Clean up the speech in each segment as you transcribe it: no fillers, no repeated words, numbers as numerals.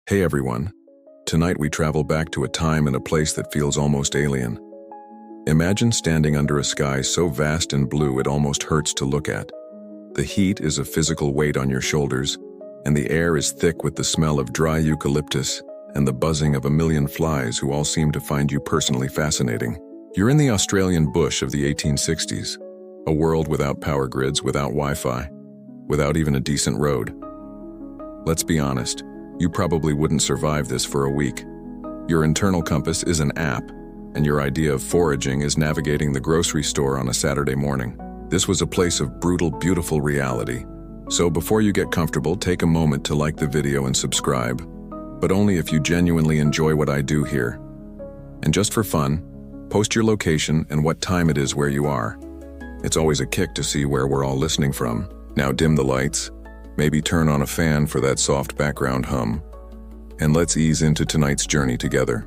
Hey everyone, tonight we travel back to a time and a place that feels almost alien. Imagine standing under a sky so vast and blue it almost hurts to look at. The heat is a physical weight on your shoulders, and the air is thick with the smell of dry eucalyptus and the buzzing of a million flies who all seem to find you personally fascinating. You're in the Australian bush of the 1860s, a world without power grids, without Wi-Fi, without even a decent road. Let's be honest. You probably wouldn't survive this for a week. Your internal compass is an app, and your idea of foraging is navigating the grocery store on a Saturday morning. This was a place of brutal, beautiful reality. So before you get comfortable, take a moment to like the video and subscribe, but only if you genuinely enjoy what I do here. And just for fun, post your location and what time it is where you are. It's always a kick to see where we're all listening from. Now dim the lights. Maybe turn on a fan for that soft background hum, and let's ease into tonight's journey together.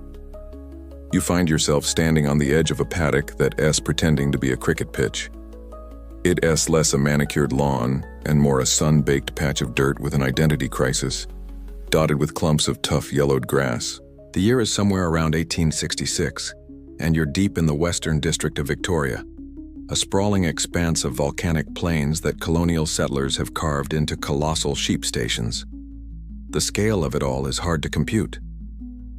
You find yourself standing on the edge of a paddock that's pretending to be a cricket pitch. It's less a manicured lawn and more a sun-baked patch of dirt with an identity crisis, dotted with clumps of tough yellowed grass. The year is somewhere around 1866, and you're deep in the western district of Victoria, a sprawling expanse of volcanic plains that colonial settlers have carved into colossal sheep stations. The scale of it all is hard to compute.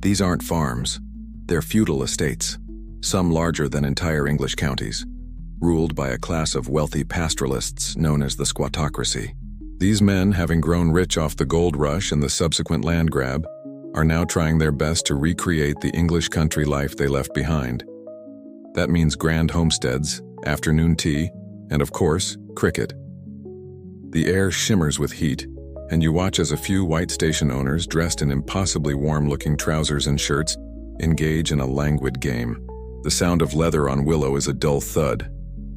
These aren't farms, they're feudal estates, some larger than entire English counties, ruled by a class of wealthy pastoralists known as the squattocracy. These men, having grown rich off the gold rush and the subsequent land grab, are now trying their best to recreate the English country life they left behind. That means grand homesteads, afternoon tea, and of course, cricket. The air shimmers with heat, and you watch as a few white station owners dressed in impossibly warm-looking trousers and shirts engage in a languid game. The sound of leather on willow is a dull thud,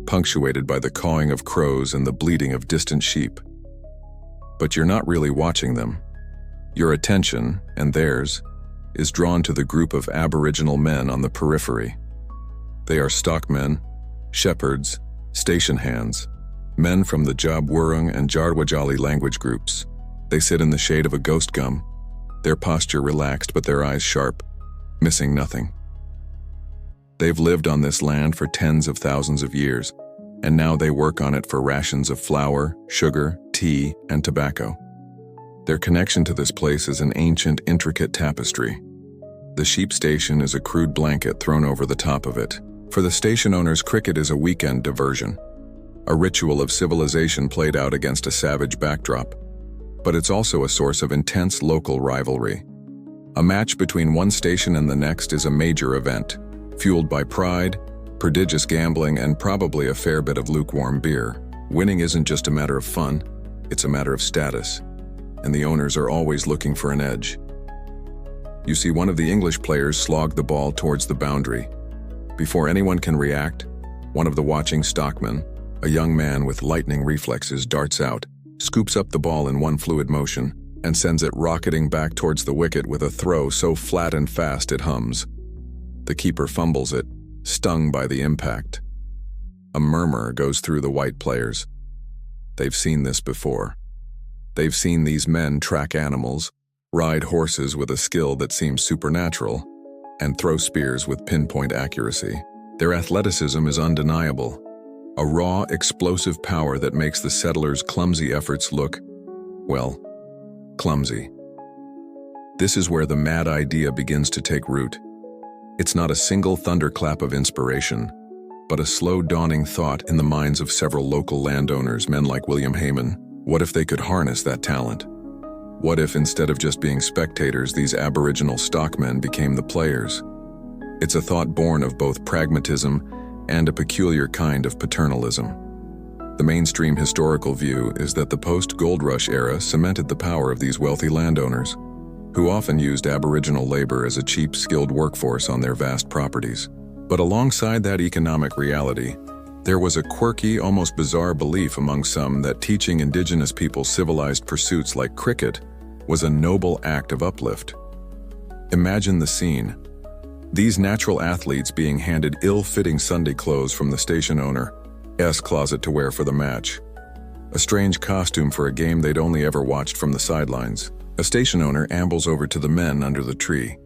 punctuated by the cawing of crows and the bleating of distant sheep. But you're not really watching them. Your attention, and theirs, is drawn to the group of Aboriginal men on the periphery. They are stockmen, shepherds, station hands, men from the Jab Wurrung and Jardwajali language groups. They sit in the shade of a ghost gum, their posture relaxed but their eyes sharp, missing nothing. They've lived on this land for tens of thousands of years, and now they work on it for rations of flour, sugar, tea, and tobacco. Their connection to this place is an ancient, intricate tapestry. The sheep station is a crude blanket thrown over the top of it. For the station owners, cricket is a weekend diversion, a ritual of civilization played out against a savage backdrop. But it's also a source of intense local rivalry. A match between one station and the next is a major event, fueled by pride, prodigious gambling, and probably a fair bit of lukewarm beer. Winning isn't just a matter of fun, it's a matter of status, and the owners are always looking for an edge. You see one of the English players slog the ball towards the boundary. Before anyone can react, one of the watching stockmen, a young man with lightning reflexes, darts out, scoops up the ball in one fluid motion, and sends it rocketing back towards the wicket with a throw so flat and fast it hums. The keeper fumbles it, stung by the impact. A murmur goes through the white players. They've seen this before. They've seen these men track animals, ride horses with a skill that seems supernatural, and throw spears with pinpoint accuracy. Their athleticism is undeniable, a raw, explosive power that makes the settlers' clumsy efforts look, well, clumsy. This is where the mad idea begins to take root. It's not a single thunderclap of inspiration, but a slow dawning thought in the minds of several local landowners, men like William Hayman. What if they could harness that talent? What if, instead of just being spectators, these Aboriginal stockmen became the players? It's a thought born of both pragmatism and a peculiar kind of paternalism. The mainstream historical view is that the post-Gold Rush era cemented the power of these wealthy landowners, who often used Aboriginal labor as a cheap, skilled workforce on their vast properties. But alongside that economic reality, there was a quirky, almost bizarre belief among some that teaching Indigenous people civilized pursuits like cricket was a noble act of uplift. Imagine the scene. These natural athletes being handed ill-fitting Sunday clothes from the station owner's closet to wear for the match. A strange costume for a game they'd only ever watched from the sidelines. A station owner ambles over to the men under the tree.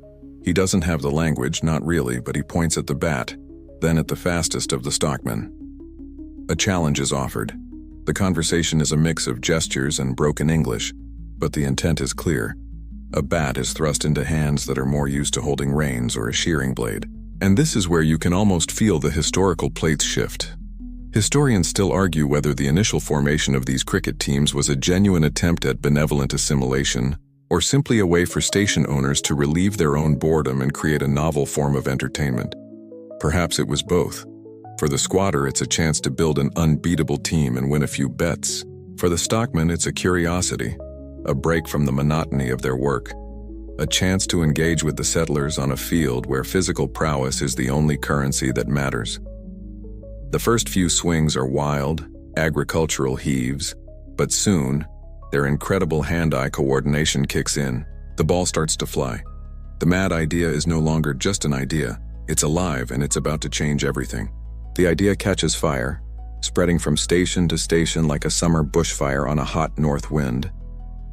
He doesn't have the language, not really, but he points at the bat, then at the fastest of the stockmen. A challenge is offered. The conversation is a mix of gestures and broken English, but the intent is clear. A bat is thrust into hands that are more used to holding reins or a shearing blade. And this is where you can almost feel the historical plates shift. Historians still argue whether the initial formation of these cricket teams was a genuine attempt at benevolent assimilation, or simply a way for station owners to relieve their own boredom and create a novel form of entertainment. Perhaps it was both. For the squatter, it's a chance to build an unbeatable team and win a few bets. For the stockman, it's a curiosity, a break from the monotony of their work, a chance to engage with the settlers on a field where physical prowess is the only currency that matters. The first few swings are wild, agricultural heaves, but soon, their incredible hand-eye coordination kicks in. The ball starts to fly. The mad idea is no longer just an idea. It's alive and it's about to change everything. The idea catches fire, spreading from station to station like a summer bushfire on a hot north wind.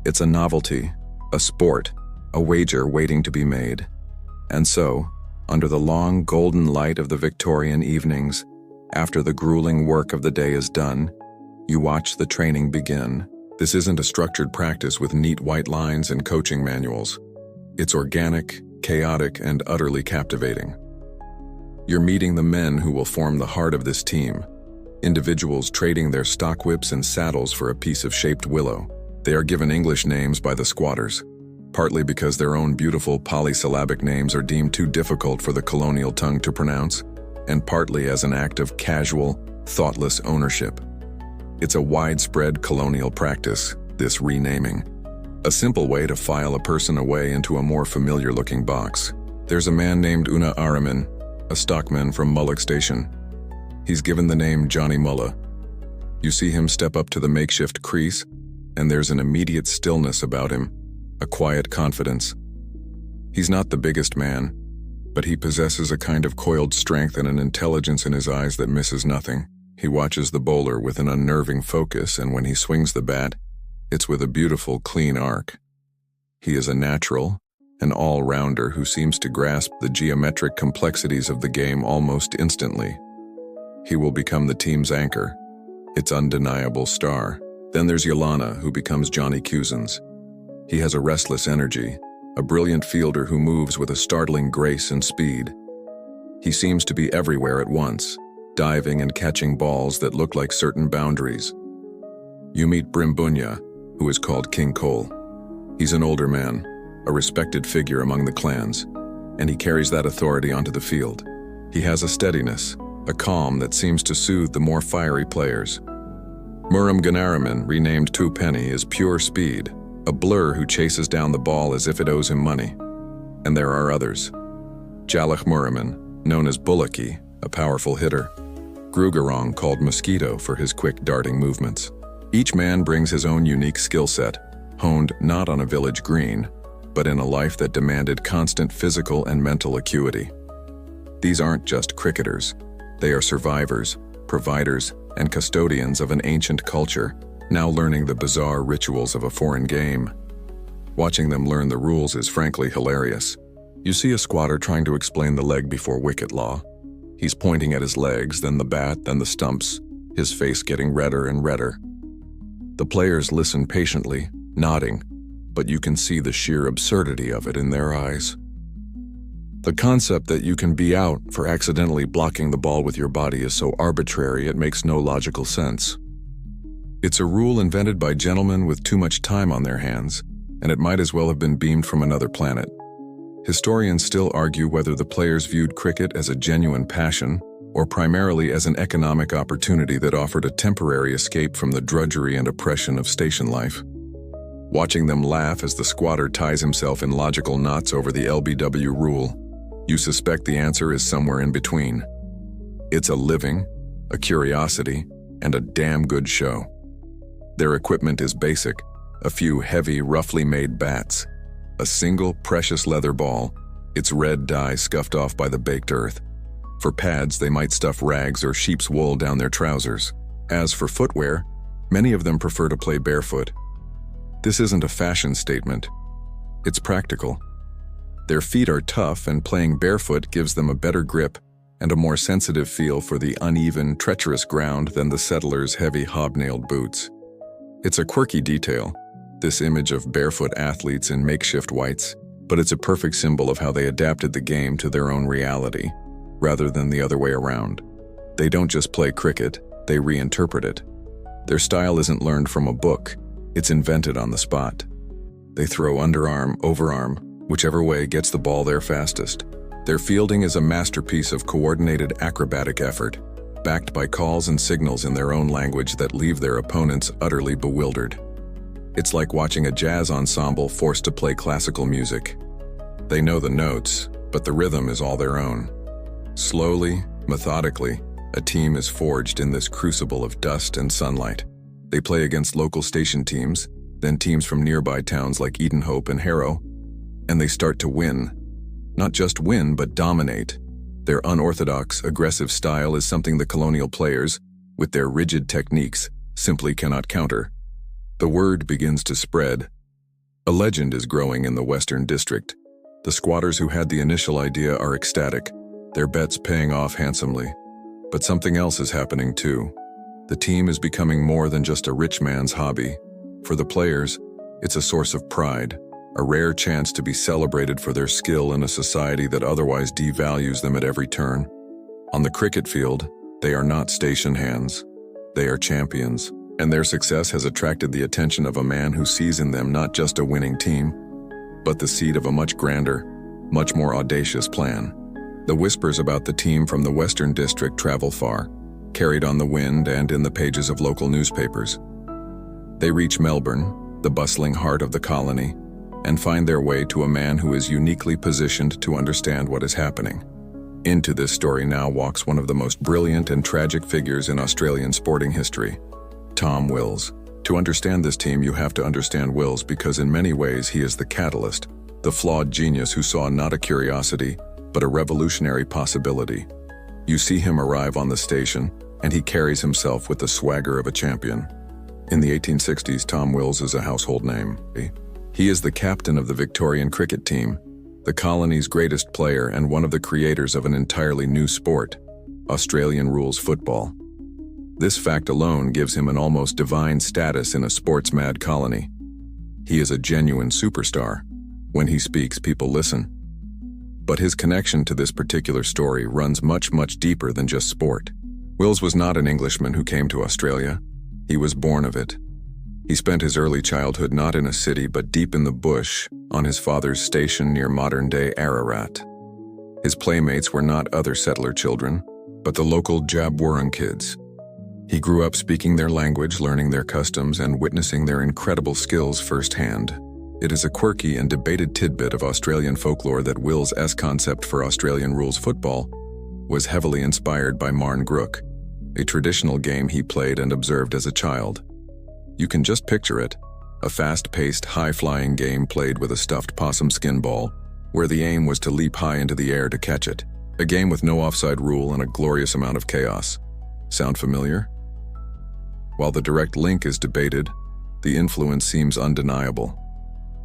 It's a novelty, a sport, a wager waiting to be made. And so, under the long golden light of the Victorian evenings, after the grueling work of the day is done, you watch the training begin. This isn't a structured practice with neat white lines and coaching manuals. It's organic, chaotic, and utterly captivating. You're meeting the men who will form the heart of this team, individuals trading their stock whips and saddles for a piece of shaped willow. They are given English names by the squatters, partly because their own beautiful polysyllabic names are deemed too difficult for the colonial tongue to pronounce, and partly as an act of casual, thoughtless ownership. It's a widespread colonial practice, this renaming. A simple way to file a person away into a more familiar-looking box. There's a man named Una Araman, a stockman from Mullock Station. He's given the name Johnny Mullah. You see him step up to the makeshift crease, and there's an immediate stillness about him, a quiet confidence. He's not the biggest man, but he possesses a kind of coiled strength and an intelligence in his eyes that misses nothing. He watches the bowler with an unnerving focus, and when he swings the bat, it's with a beautiful, clean arc. He is a natural, an all-rounder who seems to grasp the geometric complexities of the game almost instantly. He will become the team's anchor, its undeniable star. Then there's Yolana, who becomes Johnny Cousins. He has a restless energy, a brilliant fielder who moves with a startling grace and speed. He seems to be everywhere at once, diving and catching balls that look like certain boundaries. You meet Brimbunya, who is called King Cole. He's an older man, a respected figure among the clans, and he carries that authority onto the field. He has a steadiness, a calm that seems to soothe the more fiery players. Muram Ganaraman, renamed Two Penny, is pure speed, a blur who chases down the ball as if it owes him money. And there are others. Jalach Muraman, known as Bullaki, a powerful hitter. Grugarong, called Mosquito for his quick darting movements. Each man brings his own unique skill set, honed not on a village green, but in a life that demanded constant physical and mental acuity. These aren't just cricketers. They are survivors, providers, and custodians of an ancient culture, now learning the bizarre rituals of a foreign game. Watching them learn the rules is frankly hilarious. You see a squatter trying to explain the leg before wicket law. He's pointing at his legs, then the bat, then the stumps, his face getting redder and redder. The players listen patiently, nodding, but you can see the sheer absurdity of it in their eyes. The concept that you can be out for accidentally blocking the ball with your body is so arbitrary it makes no logical sense. It's a rule invented by gentlemen with too much time on their hands, and it might as well have been beamed from another planet. Historians still argue whether the players viewed cricket as a genuine passion or primarily as an economic opportunity that offered a temporary escape from the drudgery and oppression of station life. Watching them laugh as the squatter ties himself in logical knots over the LBW rule, you suspect the answer is somewhere in between. It's a living, a curiosity, and a damn good show. Their equipment is basic, a few heavy, roughly made bats, a single precious leather ball, its red dye scuffed off by the baked earth. For pads, they might stuff rags or sheep's wool down their trousers. As for footwear, many of them prefer to play barefoot. This isn't a fashion statement, It's practical. Their feet are tough, and playing barefoot gives them a better grip and a more sensitive feel for the uneven, treacherous ground than the settlers' heavy hobnailed boots. It's a quirky detail, this image of barefoot athletes in makeshift whites, but it's a perfect symbol of how they adapted the game to their own reality, rather than the other way around. They don't just play cricket, they reinterpret it. Their style isn't learned from a book, it's invented on the spot. They throw underarm, overarm, whichever way gets the ball there fastest. Their fielding is a masterpiece of coordinated acrobatic effort, backed by calls and signals in their own language that leave their opponents utterly bewildered. It's like watching a jazz ensemble forced to play classical music. They know the notes, but the rhythm is all their own. Slowly, methodically, a team is forged in this crucible of dust and sunlight. They play against local station teams, then teams from nearby towns like Edenhope and Harrow, and they start to win. Not just win, but dominate. Their unorthodox, aggressive style is something the colonial players, with their rigid techniques, simply cannot counter. The word begins to spread. A legend is growing in the Western District. The squatters who had the initial idea are ecstatic, their bets paying off handsomely. But something else is happening too. The team is becoming more than just a rich man's hobby. For the players, it's a source of pride, a rare chance to be celebrated for their skill in a society that otherwise devalues them at every turn. On the cricket field, they are not station hands. They are champions, and their success has attracted the attention of a man who sees in them not just a winning team, but the seed of a much grander, much more audacious plan. The whispers about the team from the Western District travel far, carried on the wind and in the pages of local newspapers. They reach Melbourne, the bustling heart of the colony, and find their way to a man who is uniquely positioned to understand what is happening. Into this story now walks one of the most brilliant and tragic figures in Australian sporting history, Tom Wills. To understand this team, you have to understand Wills because in many ways he is the catalyst, the flawed genius who saw not a curiosity, but a revolutionary possibility. You see him arrive on the station, and he carries himself with the swagger of a champion. In the 1860s, Tom Wills is a household name. He is the captain of the Victorian cricket team, the colony's greatest player and one of the creators of an entirely new sport, Australian rules football. This fact alone gives him an almost divine status in a sports-mad colony. He is a genuine superstar. When he speaks, people listen. But his connection to this particular story runs much, much deeper than just sport. Wills was not an Englishman who came to Australia. He was born of it. He spent his early childhood not in a city but deep in the bush, on his father's station near modern-day Ararat. His playmates were not other settler children, but the local Jabwurrung kids. He grew up speaking their language, learning their customs, and witnessing their incredible skills firsthand. It is a quirky and debated tidbit of Australian folklore that Wills' concept for Australian rules football was heavily inspired by Marn Grook, a traditional game he played and observed as a child. You can just picture it, a fast-paced, high-flying game played with a stuffed possum skin ball, where the aim was to leap high into the air to catch it. A game with no offside rule and a glorious amount of chaos. Sound familiar? While the direct link is debated, the influence seems undeniable.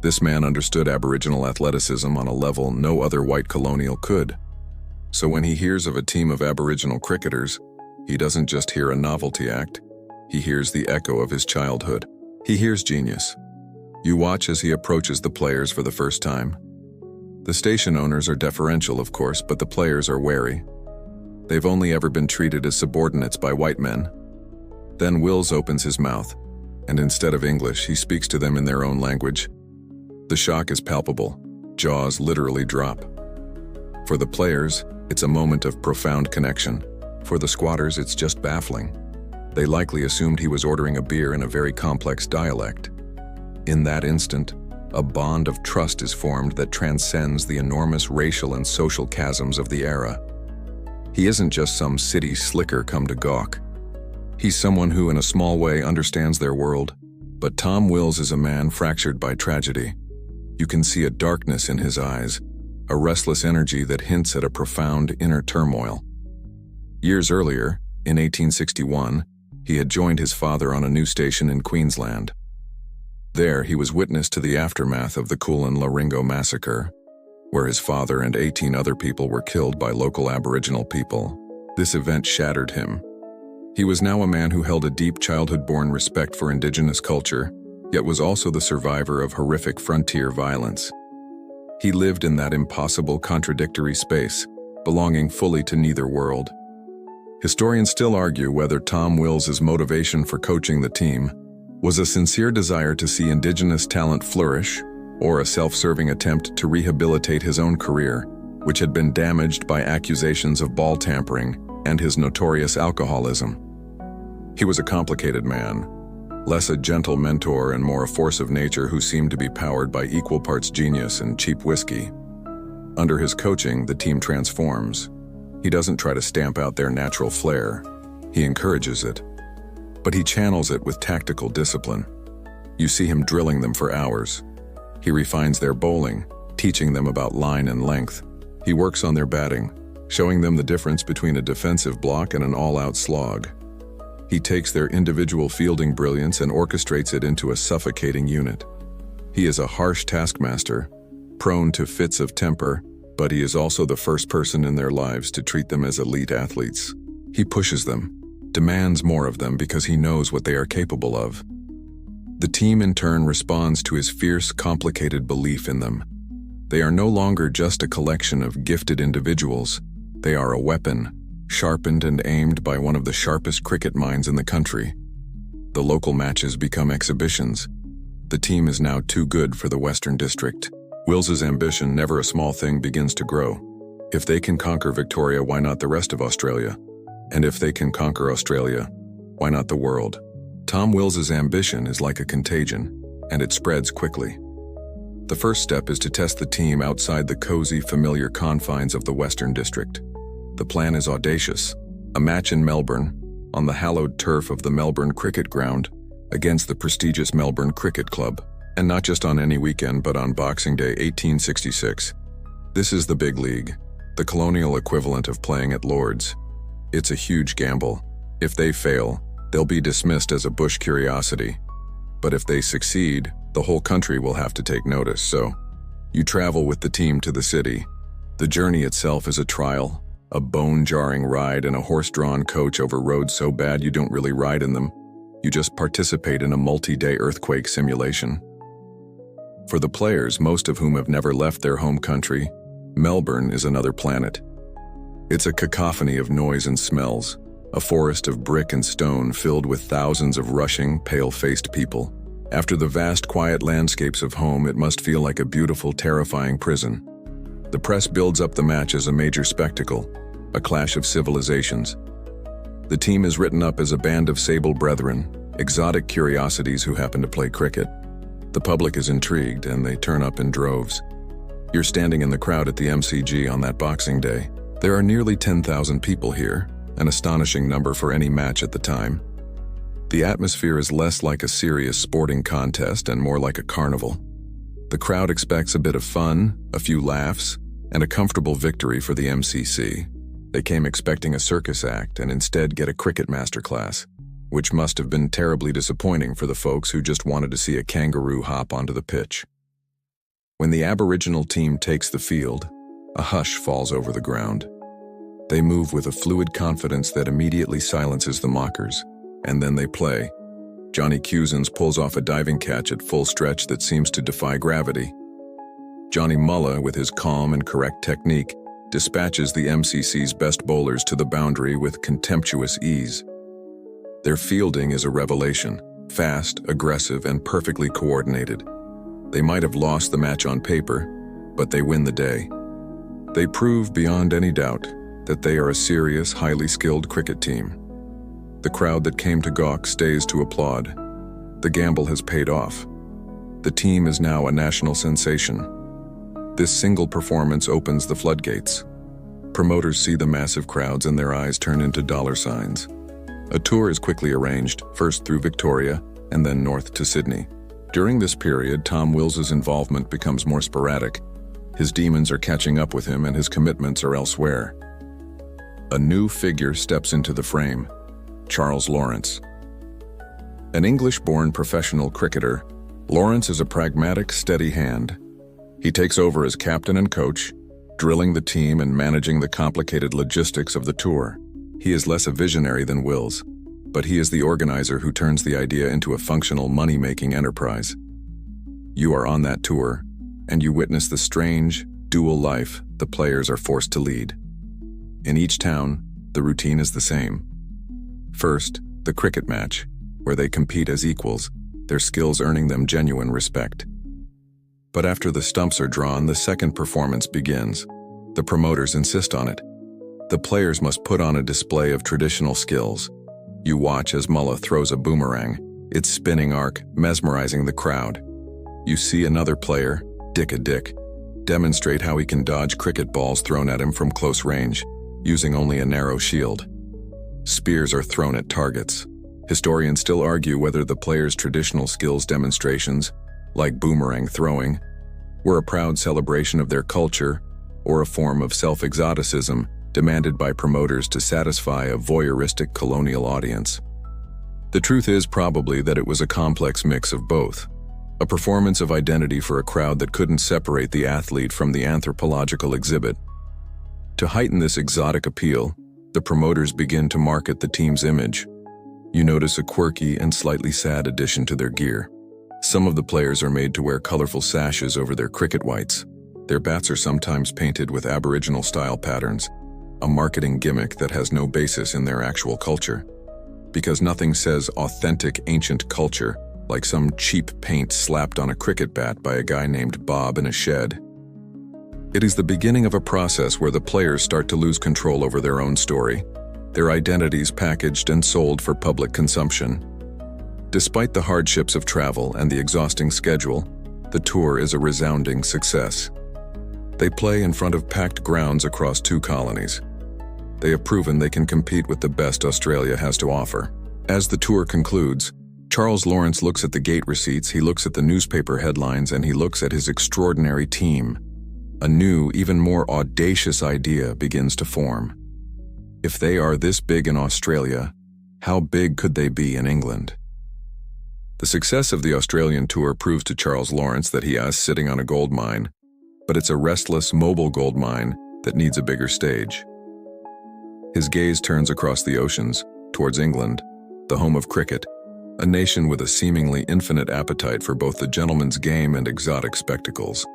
This man understood Aboriginal athleticism on a level no other white colonial could. So when he hears of a team of Aboriginal cricketers, he doesn't just hear a novelty act, he hears the echo of his childhood. He hears genius. You watch as he approaches the players for the first time. The station owners are deferential, of course, but the players are wary. They've only ever been treated as subordinates by white men. Then Wills opens his mouth, and instead of English, he speaks to them in their own language. The shock is palpable. Jaws literally drop. For the players, it's a moment of profound connection. For the squatters, it's just baffling. They likely assumed he was ordering a beer in a very complex dialect. In that instant, a bond of trust is formed that transcends the enormous racial and social chasms of the era. He isn't just some city slicker come to gawk. He's someone who, in a small way, understands their world. But Tom Wills is a man fractured by tragedy. You can see a darkness in his eyes, a restless energy that hints at a profound inner turmoil. Years earlier, in 1861, he had joined his father on a new station in Queensland. There, he was witness to the aftermath of the Kulin-Laringo massacre, where his father and 18 other people were killed by local Aboriginal people. This event shattered him. He was now a man who held a deep childhood-born respect for Indigenous culture, yet was also the survivor of horrific frontier violence. He lived in that impossible, contradictory space, belonging fully to neither world. Historians still argue whether Tom Wills's motivation for coaching the team was a sincere desire to see Indigenous talent flourish, or a self-serving attempt to rehabilitate his own career, which had been damaged by accusations of ball tampering and his notorious alcoholism. He was a complicated man, less a gentle mentor and more a force of nature who seemed to be powered by equal parts genius and cheap whiskey. Under his coaching, the team transforms. He doesn't try to stamp out their natural flair. He encourages it. But he channels it with tactical discipline. You see him drilling them for hours. He refines their bowling, teaching them about line and length. He works on their batting, showing them the difference between a defensive block and an all-out slog. He takes their individual fielding brilliance and orchestrates it into a suffocating unit. He is a harsh taskmaster, prone to fits of temper, but he is also the first person in their lives to treat them as elite athletes. He pushes them, demands more of them because he knows what they are capable of. The team in turn responds to his fierce, complicated belief in them. They are no longer just a collection of gifted individuals. They are a weapon, sharpened and aimed by one of the sharpest cricket minds in the country. The local matches become exhibitions. The team is now too good for the Western District. Wills's ambition, never a small thing, begins to grow. If they can conquer Victoria, why not the rest of Australia? And if they can conquer Australia, why not the world? Tom Wills's ambition is like a contagion, and it spreads quickly. The first step is to test the team outside the cozy, familiar confines of the Western District. The plan is audacious. A match in Melbourne, on the hallowed turf of the Melbourne Cricket Ground, against the prestigious Melbourne Cricket Club. And not just on any weekend, but on Boxing Day 1866. This is the big league, the colonial equivalent of playing at Lord's. It's a huge gamble. If they fail, they'll be dismissed as a bush curiosity. But if they succeed, the whole country will have to take notice. So, you travel with the team to the city. The journey itself is a trial, a bone-jarring ride in a horse-drawn coach over roads so bad you don't really ride in them. You just participate in a multi-day earthquake simulation. For the players, most of whom have never left their home country, Melbourne is another planet. It's a cacophony of noise and smells, a forest of brick and stone filled with thousands of rushing, pale-faced people. After the vast, quiet landscapes of home, it must feel like a beautiful, terrifying prison. The press builds up the match as a major spectacle, a clash of civilizations. The team is written up as a band of sable brethren, exotic curiosities who happen to play cricket. The public is intrigued, and they turn up in droves. You're standing in the crowd at the MCG on that Boxing Day. There are nearly 10,000 people here, an astonishing number for any match at the time. The atmosphere is less like a serious sporting contest and more like a carnival. The crowd expects a bit of fun, a few laughs, and a comfortable victory for the MCC. They came expecting a circus act and instead get a cricket masterclass, which must have been terribly disappointing for the folks who just wanted to see a kangaroo hop onto the pitch. When the Aboriginal team takes the field, a hush falls over the ground. They move with a fluid confidence that immediately silences the mockers, and then they play. Johnny Cousins pulls off a diving catch at full stretch that seems to defy gravity. Johnny Mulla, with his calm and correct technique, dispatches the MCC's best bowlers to the boundary with contemptuous ease. Their fielding is a revelation, fast, aggressive, and perfectly coordinated. They might have lost the match on paper, but they win the day. They prove beyond any doubt that they are a serious, highly skilled cricket team. The crowd that came to gawk stays to applaud. The gamble has paid off. The team is now a national sensation. This single performance opens the floodgates. Promoters see the massive crowds and their eyes turn into dollar signs. A tour is quickly arranged, first through Victoria and then north to Sydney. During this period, Tom Wills's involvement becomes more sporadic. His demons are catching up with him and his commitments are elsewhere. A new figure steps into the frame: Charles Lawrence. An English-born professional cricketer, Lawrence is a pragmatic, steady hand. He takes over as captain and coach, drilling the team and managing the complicated logistics of the tour. He is less a visionary than Wills, but he is the organizer who turns the idea into a functional money-making enterprise. You are on that tour, and you witness the strange, dual life the players are forced to lead. In each town, the routine is the same. First, the cricket match, where they compete as equals, their skills earning them genuine respect. But after the stumps are drawn, the second performance begins. The promoters insist on it. The players must put on a display of traditional skills. You watch as Mullah throws a boomerang, its spinning arc mesmerizing the crowd. You see another player, Dick, demonstrate how he can dodge cricket balls thrown at him from close range, using only a narrow shield. Spears are thrown at targets. Historians still argue whether the players' traditional skills demonstrations, like boomerang throwing, were a proud celebration of their culture or a form of self-exoticism demanded by promoters to satisfy a voyeuristic colonial audience. The truth is probably that it was a complex mix of both, a performance of identity for a crowd that couldn't separate the athlete from the anthropological exhibit. To heighten this exotic appeal, the promoters begin to market the team's image. You notice a quirky and slightly sad addition to their gear. Some of the players are made to wear colorful sashes over their cricket whites. Their bats are sometimes painted with Aboriginal style patterns, a marketing gimmick that has no basis in their actual culture. Because nothing says authentic ancient culture like some cheap paint slapped on a cricket bat by a guy named Bob in a shed. It is the beginning of a process where the players start to lose control over their own story, their identities packaged and sold for public consumption. Despite the hardships of travel and the exhausting schedule, the tour is a resounding success. They play in front of packed grounds across 2 colonies. They have proven they can compete with the best Australia has to offer. As the tour concludes, Charles Lawrence looks at the gate receipts, he looks at the newspaper headlines, and he looks at his extraordinary team. A new, even more audacious idea begins to form. If they are this big in Australia, how big could they be in England? The success of the Australian tour proves to Charles Lawrence that he is sitting on a gold mine, but it's a restless, mobile gold mine that needs a bigger stage. His gaze turns across the oceans, towards England, the home of cricket, a nation with a seemingly infinite appetite for both the gentleman's game and exotic spectacles.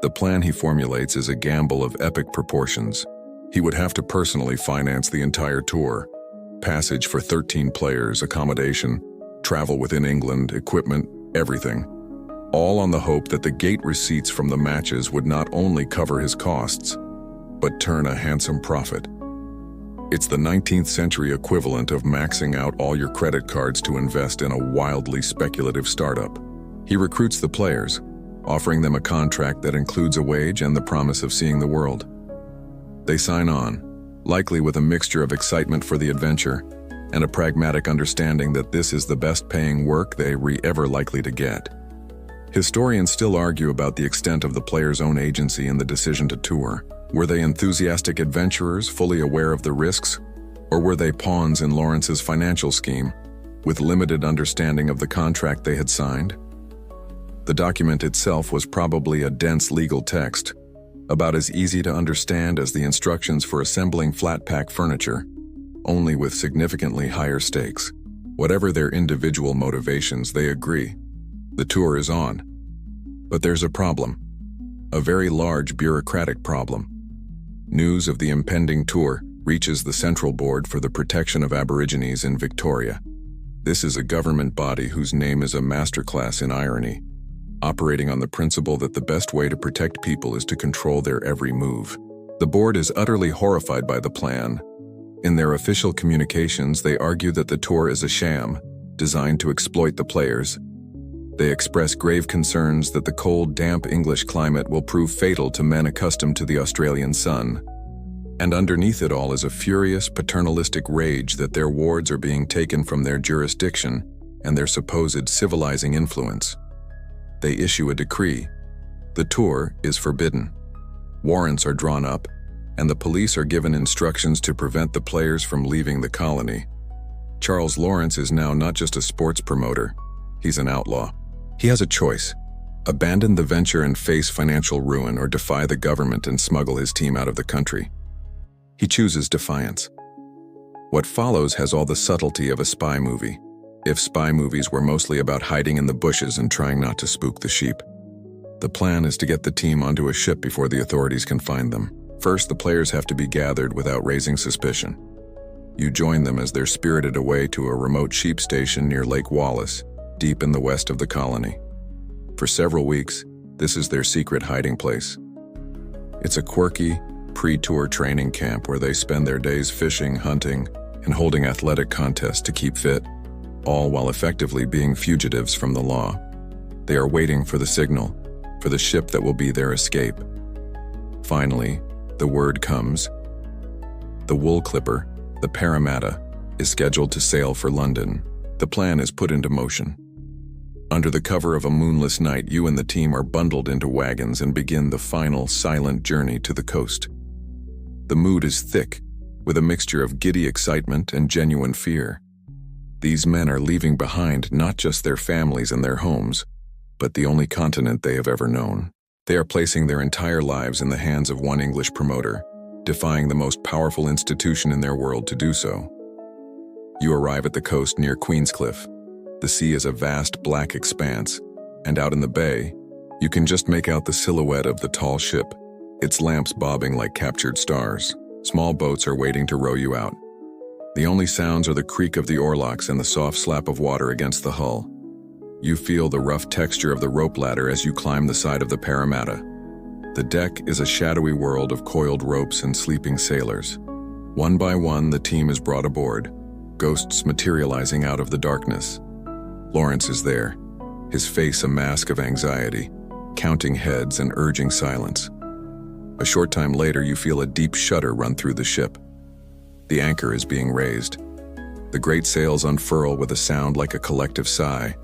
The plan he formulates is a gamble of epic proportions. He would have to personally finance the entire tour, passage for 13 players, accommodation, travel within England, equipment, everything, all on the hope that the gate receipts from the matches would not only cover his costs, but turn a handsome profit. It's the 19th century equivalent of maxing out all your credit cards to invest in a wildly speculative startup. He recruits the players, offering them a contract that includes a wage and the promise of seeing the world. They sign on, likely with a mixture of excitement for the adventure and a pragmatic understanding that this is the best paying work they are ever likely to get. Historians still argue about the extent of the players' own agency in the decision to tour. Were they enthusiastic adventurers fully aware of the risks, or were they pawns in Lawrence's financial scheme, with limited understanding of the contract they had signed? The document itself was probably a dense legal text, about as easy to understand as the instructions for assembling flat-pack furniture, only with significantly higher stakes. Whatever their individual motivations, they agree. The tour is on. But there's a problem, a very large bureaucratic problem. News of the impending tour reaches the Central Board for the Protection of Aborigines in Victoria. This is a government body whose name is a masterclass in irony, operating on the principle that the best way to protect people is to control their every move. The board is utterly horrified by the plan. In their official communications, they argue that the tour is a sham, designed to exploit the players. They express grave concerns that the cold, damp English climate will prove fatal to men accustomed to the Australian sun. And underneath it all is a furious, paternalistic rage that their wards are being taken from their jurisdiction and their supposed civilizing influence. They issue a decree. The tour is forbidden. Warrants are drawn up, and the police are given instructions to prevent the players from leaving the colony. Charles Lawrence is now not just a sports promoter, he's an outlaw. He has a choice: abandon the venture and face financial ruin, or defy the government and smuggle his team out of the country. He chooses defiance. What follows has all the subtlety of a spy movie, if spy movies were mostly about hiding in the bushes and trying not to spook the sheep. The plan is to get the team onto a ship before the authorities can find them. First, the players have to be gathered without raising suspicion. You join them as they're spirited away to a remote sheep station near Lake Wallace, deep in the west of the colony. For several weeks, this is their secret hiding place. It's a quirky, pre-tour training camp where they spend their days fishing, hunting, and holding athletic contests to keep fit, all while effectively being fugitives from the law. They are waiting for the signal, for the ship that will be their escape. Finally, the word comes. The wool clipper, the Parramatta, is scheduled to sail for London. The plan is put into motion. Under the cover of a moonless night, you and the team are bundled into wagons and begin the final, silent journey to the coast. The mood is thick, with a mixture of giddy excitement and genuine fear. These men are leaving behind not just their families and their homes, but the only continent they have ever known. They are placing their entire lives in the hands of one English promoter, defying the most powerful institution in their world to do so. You arrive at the coast near Queenscliff. The sea is a vast black expanse, and out in the bay, you can just make out the silhouette of the tall ship, its lamps bobbing like captured stars. Small boats are waiting to row you out. The only sounds are the creak of the oarlocks and the soft slap of water against the hull. You feel the rough texture of the rope ladder as you climb the side of the Parramatta. The deck is a shadowy world of coiled ropes and sleeping sailors. One by one, the team is brought aboard, ghosts materializing out of the darkness. Lawrence is there, his face a mask of anxiety, counting heads and urging silence. A short time later, you feel a deep shudder run through the ship. The anchor is being raised. The great sails unfurl with a sound like a collective sigh,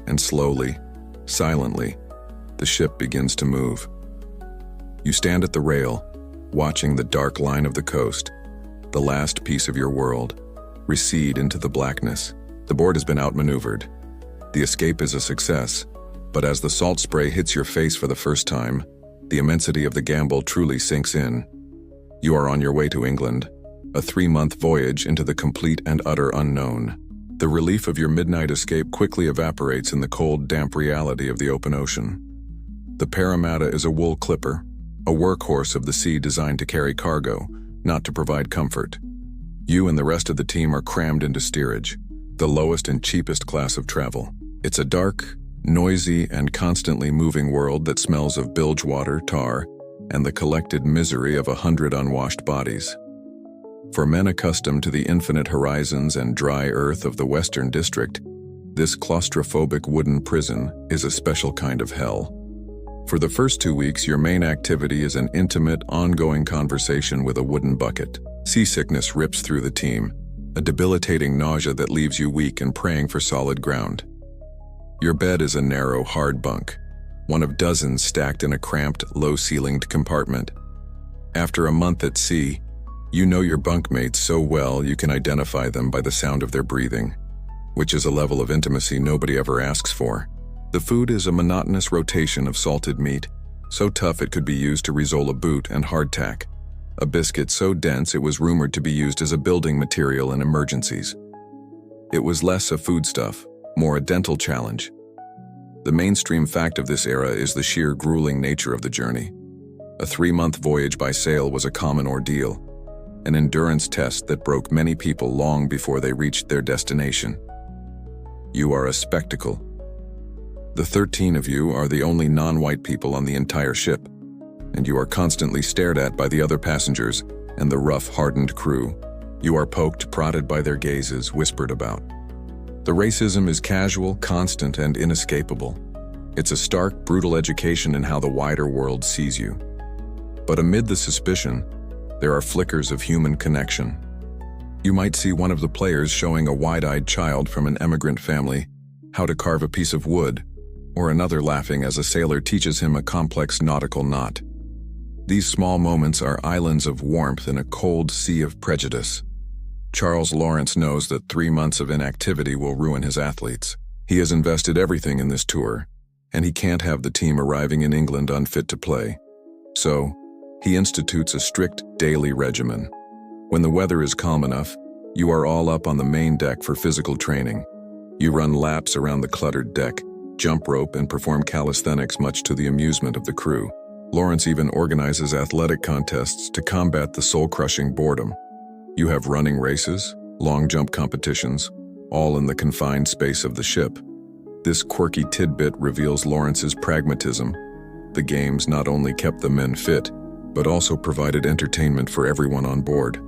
and slowly, silently, the ship begins to move. You stand at the rail, watching the dark line of the coast, the last piece of your world, recede into the blackness. The board has been outmaneuvered. The escape is a success, but as the salt spray hits your face for the first time, the immensity of the gamble truly sinks in. You are on your way to England, a 3-month voyage into the complete and utter unknown. The relief of your midnight escape quickly evaporates in the cold, damp reality of the open ocean. The Parramatta is a wool clipper, a workhorse of the sea designed to carry cargo, not to provide comfort. You and the rest of the team are crammed into steerage, the lowest and cheapest class of travel. It's a dark, noisy, and constantly moving world that smells of bilge water, tar, and the collected misery of 100 unwashed bodies. For men accustomed to the infinite horizons and dry earth of the Western District, this claustrophobic wooden prison is a special kind of hell. For the first 2 weeks, your main activity is an intimate, ongoing conversation with a wooden bucket. Seasickness rips through the team, a debilitating nausea that leaves you weak and praying for solid ground. Your bed is a narrow, hard bunk, one of dozens stacked in a cramped, low-ceilinged compartment. After a month at sea, you know your bunkmates so well you can identify them by the sound of their breathing, which is a level of intimacy nobody ever asks for. The food is a monotonous rotation of salted meat, so tough it could be used to resole a boot, and hardtack, a biscuit so dense it was rumored to be used as a building material in emergencies. It was less a foodstuff, more a dental challenge. The mainstream fact of this era is the sheer grueling nature of the journey. A 3-month voyage by sail was a common ordeal, an endurance test that broke many people long before they reached their destination. You are a spectacle. The 13 of you are the only non-white people on the entire ship, and you are constantly stared at by the other passengers and the rough, hardened crew. You are poked, prodded by their gazes, whispered about. The racism is casual, constant, and inescapable. It's a stark, brutal education in how the wider world sees you. But amid the suspicion, there are flickers of human connection. You might see one of the players showing a wide-eyed child from an immigrant family how to carve a piece of wood, or another laughing as a sailor teaches him a complex nautical knot. These small moments are islands of warmth in a cold sea of prejudice. Charles Lawrence knows that 3 months of inactivity will ruin his athletes. He has invested everything in this tour, and he can't have the team arriving in England unfit to play. So, he institutes a strict daily regimen. When the weather is calm enough, you are all up on the main deck for physical training. You run laps around the cluttered deck, jump rope, and perform calisthenics much to the amusement of the crew. Lawrence even organizes athletic contests to combat the soul-crushing boredom. You have running races, long jump competitions, all in the confined space of the ship. This quirky tidbit reveals Lawrence's pragmatism. The games not only kept the men fit, but also provided entertainment for everyone on board,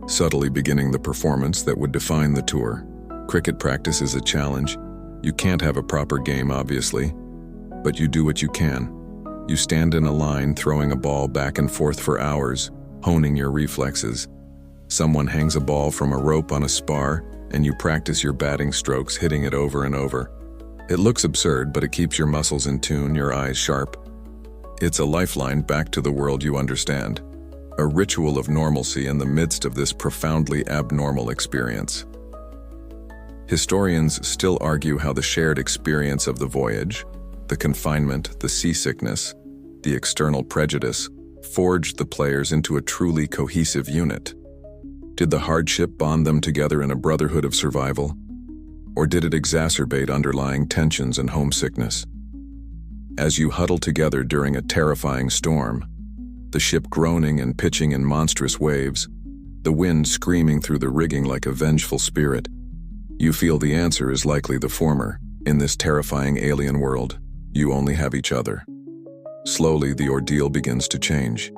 subtly beginning the performance that would define the tour. Cricket practice is a challenge. You can't have a proper game, obviously, but you do what you can. You stand in a line throwing a ball back and forth for hours, honing your reflexes. Someone hangs a ball from a rope on a spar, and you practice your batting strokes, hitting it over and over. It looks absurd, but it keeps your muscles in tune, your eyes sharp. It's a lifeline back to the world you understand, a ritual of normalcy in the midst of this profoundly abnormal experience. Historians still argue how the shared experience of the voyage, the confinement, the seasickness, the external prejudice, forged the players into a truly cohesive unit. Did the hardship bond them together in a brotherhood of survival? Or did it exacerbate underlying tensions and homesickness? As you huddle together during a terrifying storm, the ship groaning and pitching in monstrous waves, the wind screaming through the rigging like a vengeful spirit, you feel the answer is likely the former. In this terrifying alien world, you only have each other. Slowly, the ordeal begins to change.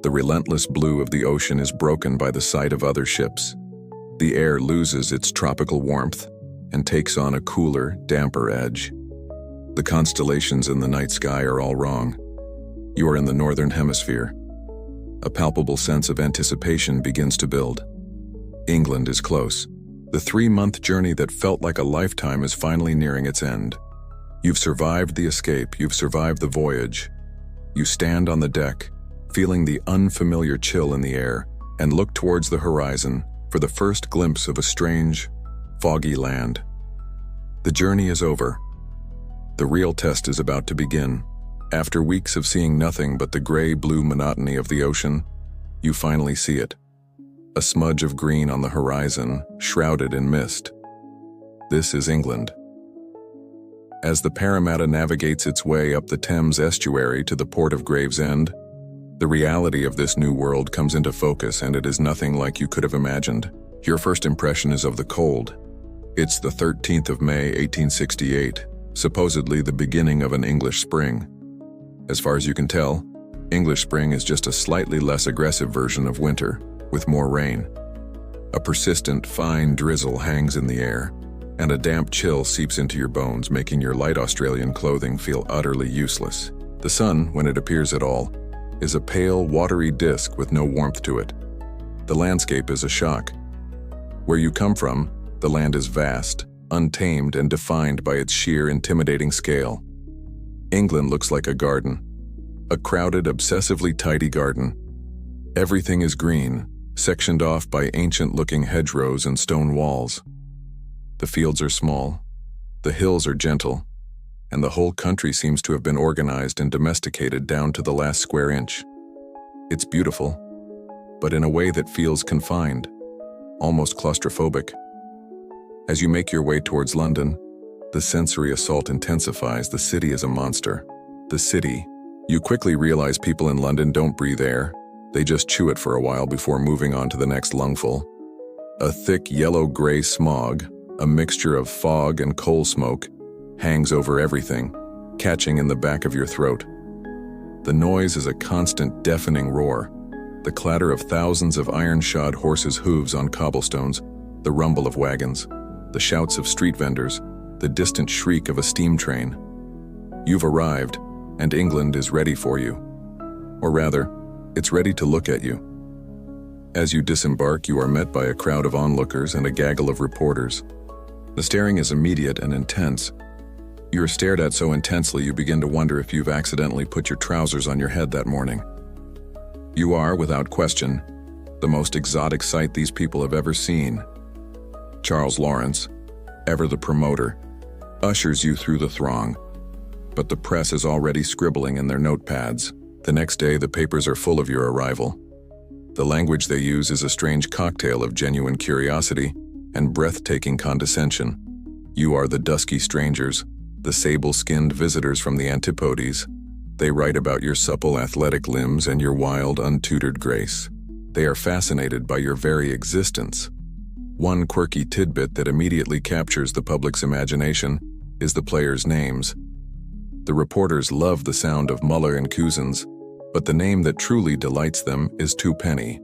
The relentless blue of the ocean is broken by the sight of other ships. The air loses its tropical warmth and takes on a cooler, damper edge. The constellations in the night sky are all wrong. You are in the northern hemisphere. A palpable sense of anticipation begins to build. England is close. The 3-month journey that felt like a lifetime is finally nearing its end. You've survived the escape, you've survived the voyage. You stand on the deck, feeling the unfamiliar chill in the air, and look towards the horizon for the first glimpse of a strange, foggy land. The journey is over. The real test is about to begin. After weeks of seeing nothing but the gray-blue monotony of the ocean, you finally see it. A smudge of green on the horizon, shrouded in mist. This is England. As the Parramatta navigates its way up the Thames estuary to the port of Gravesend, the reality of this new world comes into focus, and it is nothing like you could have imagined. Your first impression is of the cold. It's the 13th of May, 1868, supposedly the beginning of an English spring. As far as you can tell, English spring is just a slightly less aggressive version of winter, with more rain. A persistent, fine drizzle hangs in the air, and a damp chill seeps into your bones, making your light Australian clothing feel utterly useless. The sun, when it appears at all, is a pale, watery disk with no warmth to it. The landscape is a shock. Where you come from, the land is vast, untamed, and defined by its sheer, intimidating scale. England looks like a garden. A crowded, obsessively tidy garden. Everything is green, sectioned off by ancient-looking hedgerows and stone walls. The fields are small, the hills are gentle, and the whole country seems to have been organized and domesticated down to the last square inch. It's beautiful, but in a way that feels confined, almost claustrophobic. As you make your way towards London, the sensory assault intensifies. The city is a monster. The city. You quickly realize people in London don't breathe air. They just chew it for a while before moving on to the next lungful. A thick yellow-gray smog, a mixture of fog and coal smoke, hangs over everything, catching in the back of your throat. The noise is a constant, deafening roar. The clatter of thousands of iron-shod horses' hooves on cobblestones, the rumble of wagons, the shouts of street vendors, the distant shriek of a steam train. You've arrived, and England is ready for you. Or rather, it's ready to look at you. As you disembark, you are met by a crowd of onlookers and a gaggle of reporters. The staring is immediate and intense. You are stared at so intensely you begin to wonder if you've accidentally put your trousers on your head that morning. You are, without question, the most exotic sight these people have ever seen. Charles Lawrence, ever the promoter, ushers you through the throng. But the press is already scribbling in their notepads. The next day, the papers are full of your arrival. The language they use is a strange cocktail of genuine curiosity and breathtaking condescension. You are the dusky strangers, the sable-skinned visitors from the antipodes. They write about your supple, athletic limbs and your wild, untutored grace. They are fascinated by your very existence. One quirky tidbit that immediately captures the public's imagination is the players' names. The reporters love the sound of Muller and Cousins, but the name that truly delights them is Twopenny.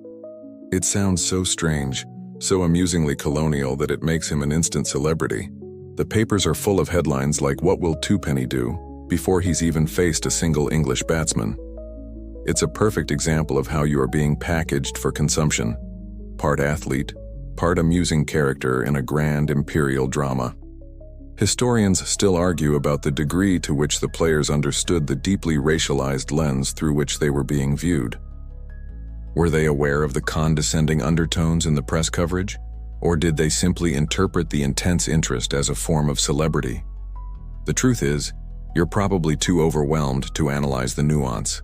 It sounds so strange, so amusingly colonial that it makes him an instant celebrity. The papers are full of headlines like "What will Twopenny do?" before he's even faced a single English batsman. It's a perfect example of how you are being packaged for consumption. Part athlete, part amusing character in a grand imperial drama. Historians still argue about the degree to which the players understood the deeply racialized lens through which they were being viewed. Were they aware of the condescending undertones in the press coverage, or did they simply interpret the intense interest as a form of celebrity? The truth is, you're probably too overwhelmed to analyze the nuance.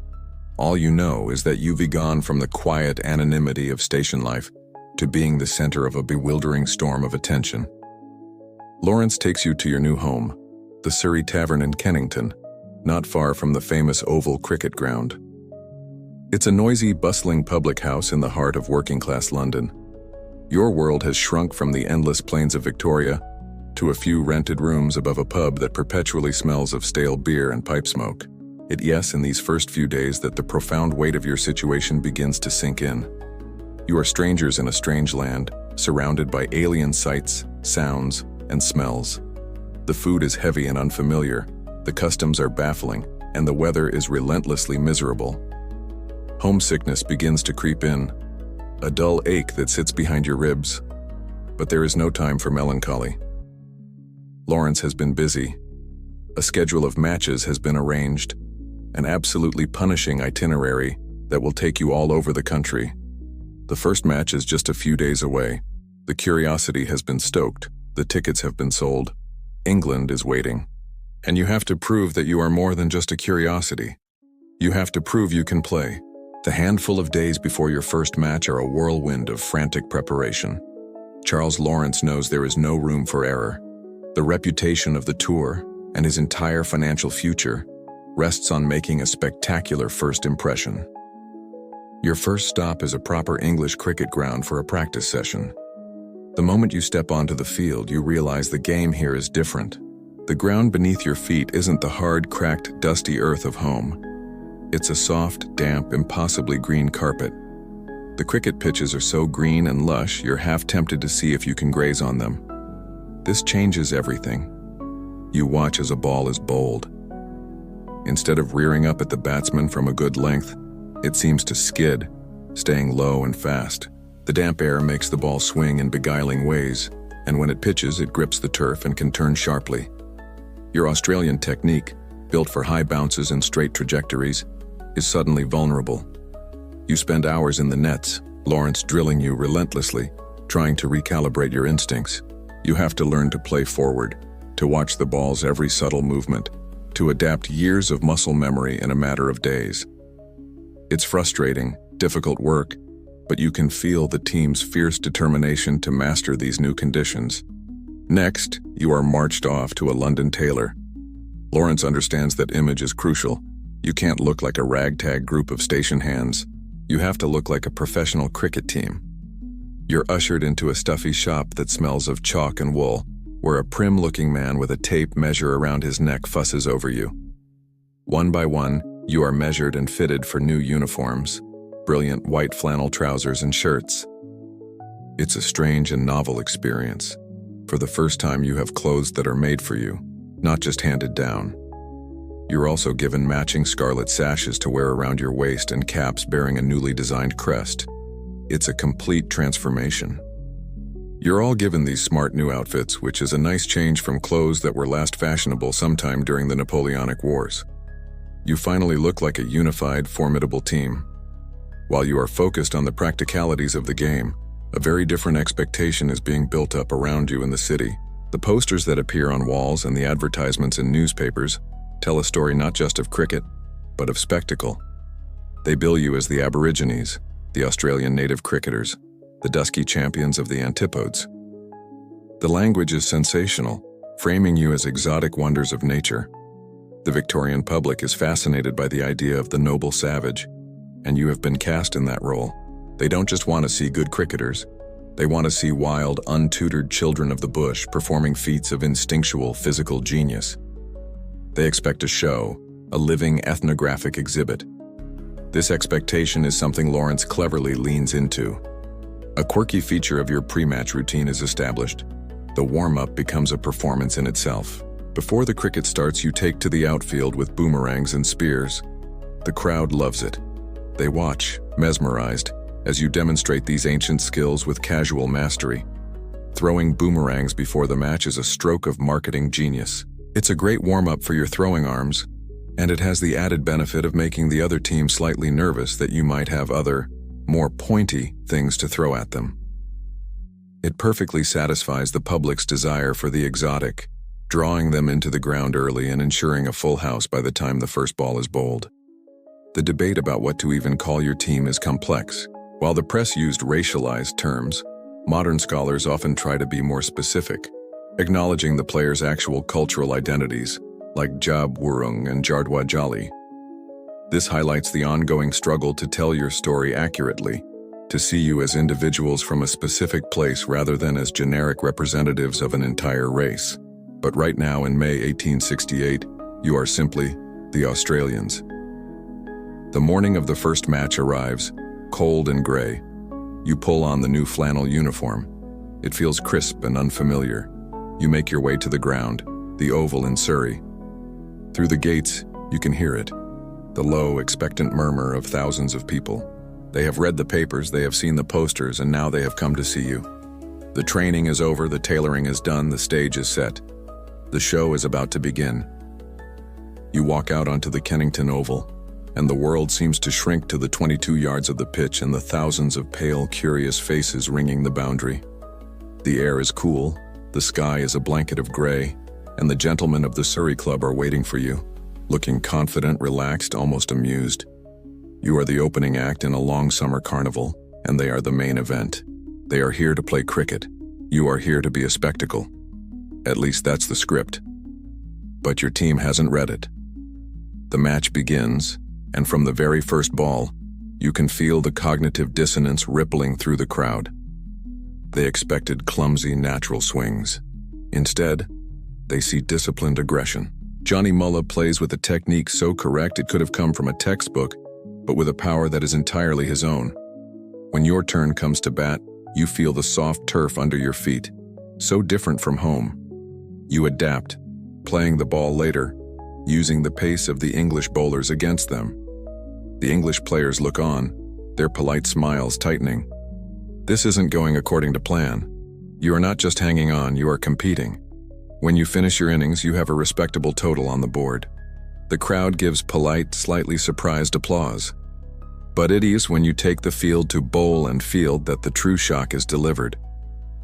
All you know is that you've gone from the quiet anonymity of station life to being the center of a bewildering storm of attention. Lawrence takes you to your new home, the Surrey Tavern in Kennington, not far from the famous Oval Cricket Ground. It's a noisy, bustling public house in the heart of working-class London. Your world has shrunk from the endless plains of Victoria to a few rented rooms above a pub that perpetually smells of stale beer and pipe smoke. Yes, in these first few days that the profound weight of your situation begins to sink in. You are strangers in a strange land, surrounded by alien sights, sounds, and smells. The food is heavy and unfamiliar, the customs are baffling, and the weather is relentlessly miserable. Homesickness begins to creep in, a dull ache that sits behind your ribs. But there is no time for melancholy. Lawrence has been busy. A schedule of matches has been arranged, an absolutely punishing itinerary that will take you all over the country. The first match is just a few days away. The curiosity has been stoked. The tickets have been sold. England is waiting. And you have to prove that you are more than just a curiosity. You have to prove you can play. The handful of days before your first match are a whirlwind of frantic preparation. Charles Lawrence knows there is no room for error. The reputation of the tour and his entire financial future rests on making a spectacular first impression. Your first stop is a proper English cricket ground for a practice session. The moment you step onto the field, you realize the game here is different. The ground beneath your feet isn't the hard, cracked, dusty earth of home. It's a soft, damp, impossibly green carpet. The cricket pitches are so green and lush, you're half tempted to see if you can graze on them. This changes everything. You watch as a ball is bowled. Instead of rearing up at the batsman from a good length, it seems to skid, staying low and fast. The damp air makes the ball swing in beguiling ways, and when it pitches, it grips the turf and can turn sharply. Your Australian technique, built for high bounces and straight trajectories, is suddenly vulnerable. You spend hours in the nets, Lawrence drilling you relentlessly, trying to recalibrate your instincts. You have to learn to play forward, to watch the ball's every subtle movement, to adapt years of muscle memory in a matter of days. It's frustrating, difficult work, but you can feel the team's fierce determination to master these new conditions. Next, you are marched off to a London tailor. Lawrence understands that image is crucial. You can't look like a ragtag group of station hands. You have to look like a professional cricket team. You're ushered into a stuffy shop that smells of chalk and wool, where a prim-looking man with a tape measure around his neck fusses over you. One by one, you are measured and fitted for new uniforms, brilliant white flannel trousers and shirts. It's a strange and novel experience. For the first time, you have clothes that are made for you, not just handed down. You're also given matching scarlet sashes to wear around your waist and caps bearing a newly designed crest. It's a complete transformation. You're all given these smart new outfits, which is a nice change from clothes that were last fashionable sometime during the Napoleonic Wars. You finally look like a unified, formidable team. While you are focused on the practicalities of the game, a very different expectation is being built up around you in the city. The posters that appear on walls and the advertisements in newspapers tell a story not just of cricket, but of spectacle. They bill you as the Aborigines, the Australian native cricketers, the dusky champions of the antipodes. The language is sensational, framing you as exotic wonders of nature. The Victorian public is fascinated by the idea of the noble savage, and you have been cast in that role. They don't just want to see good cricketers. They want to see wild, untutored children of the bush performing feats of instinctual physical genius. They expect a show, a living ethnographic exhibit. This expectation is something Lawrence cleverly leans into. A quirky feature of your pre-match routine is established. The warm-up becomes a performance in itself. Before the cricket starts, you take to the outfield with boomerangs and spears. The crowd loves it. They watch, mesmerized, as you demonstrate these ancient skills with casual mastery. Throwing boomerangs before the match is a stroke of marketing genius. It's a great warm-up for your throwing arms, and it has the added benefit of making the other team slightly nervous that you might have other, more pointy things to throw at them. It perfectly satisfies the public's desire for the exotic, drawing them into the ground early and ensuring a full house by the time the first ball is bowled. The debate about what to even call your team is complex. While the press used racialized terms, modern scholars often try to be more specific, acknowledging the players' actual cultural identities, like Jab Wurrung and Jardwa Jali. This highlights the ongoing struggle to tell your story accurately, to see you as individuals from a specific place rather than as generic representatives of an entire race. But right now in May 1868, you are simply the Australians. The morning of the first match arrives, cold and gray. You pull on the new flannel uniform. It feels crisp and unfamiliar. You make your way to the ground, the Oval in Surrey. Through the gates, you can hear it, the low, expectant murmur of thousands of people. They have read the papers, they have seen the posters, and now they have come to see you. The training is over, the tailoring is done, the stage is set. The show is about to begin. You walk out onto the Kennington Oval, and the world seems to shrink to the 22 yards of the pitch and the thousands of pale, curious faces ringing the boundary. The air is cool, the sky is a blanket of gray, and the gentlemen of the Surrey Club are waiting for you, looking confident, relaxed, almost amused. You are the opening act in a long summer carnival, and they are the main event. They are here to play cricket. You are here to be a spectacle. At least that's the script. But your team hasn't read it. The match begins, and from the very first ball, you can feel the cognitive dissonance rippling through the crowd. They expected clumsy, natural swings. Instead, they see disciplined aggression. Johnny Mullah plays with a technique so correct it could have come from a textbook, but with a power that is entirely his own. When your turn comes to bat, you feel the soft turf under your feet, so different from home. You adapt, playing the ball later, using the pace of the English bowlers against them. The English players look on, their polite smiles tightening. This isn't going according to plan. You are not just hanging on, you are competing. When you finish your innings, you have a respectable total on the board. The crowd gives polite, slightly surprised applause. But it is when you take the field to bowl and field that the true shock is delivered.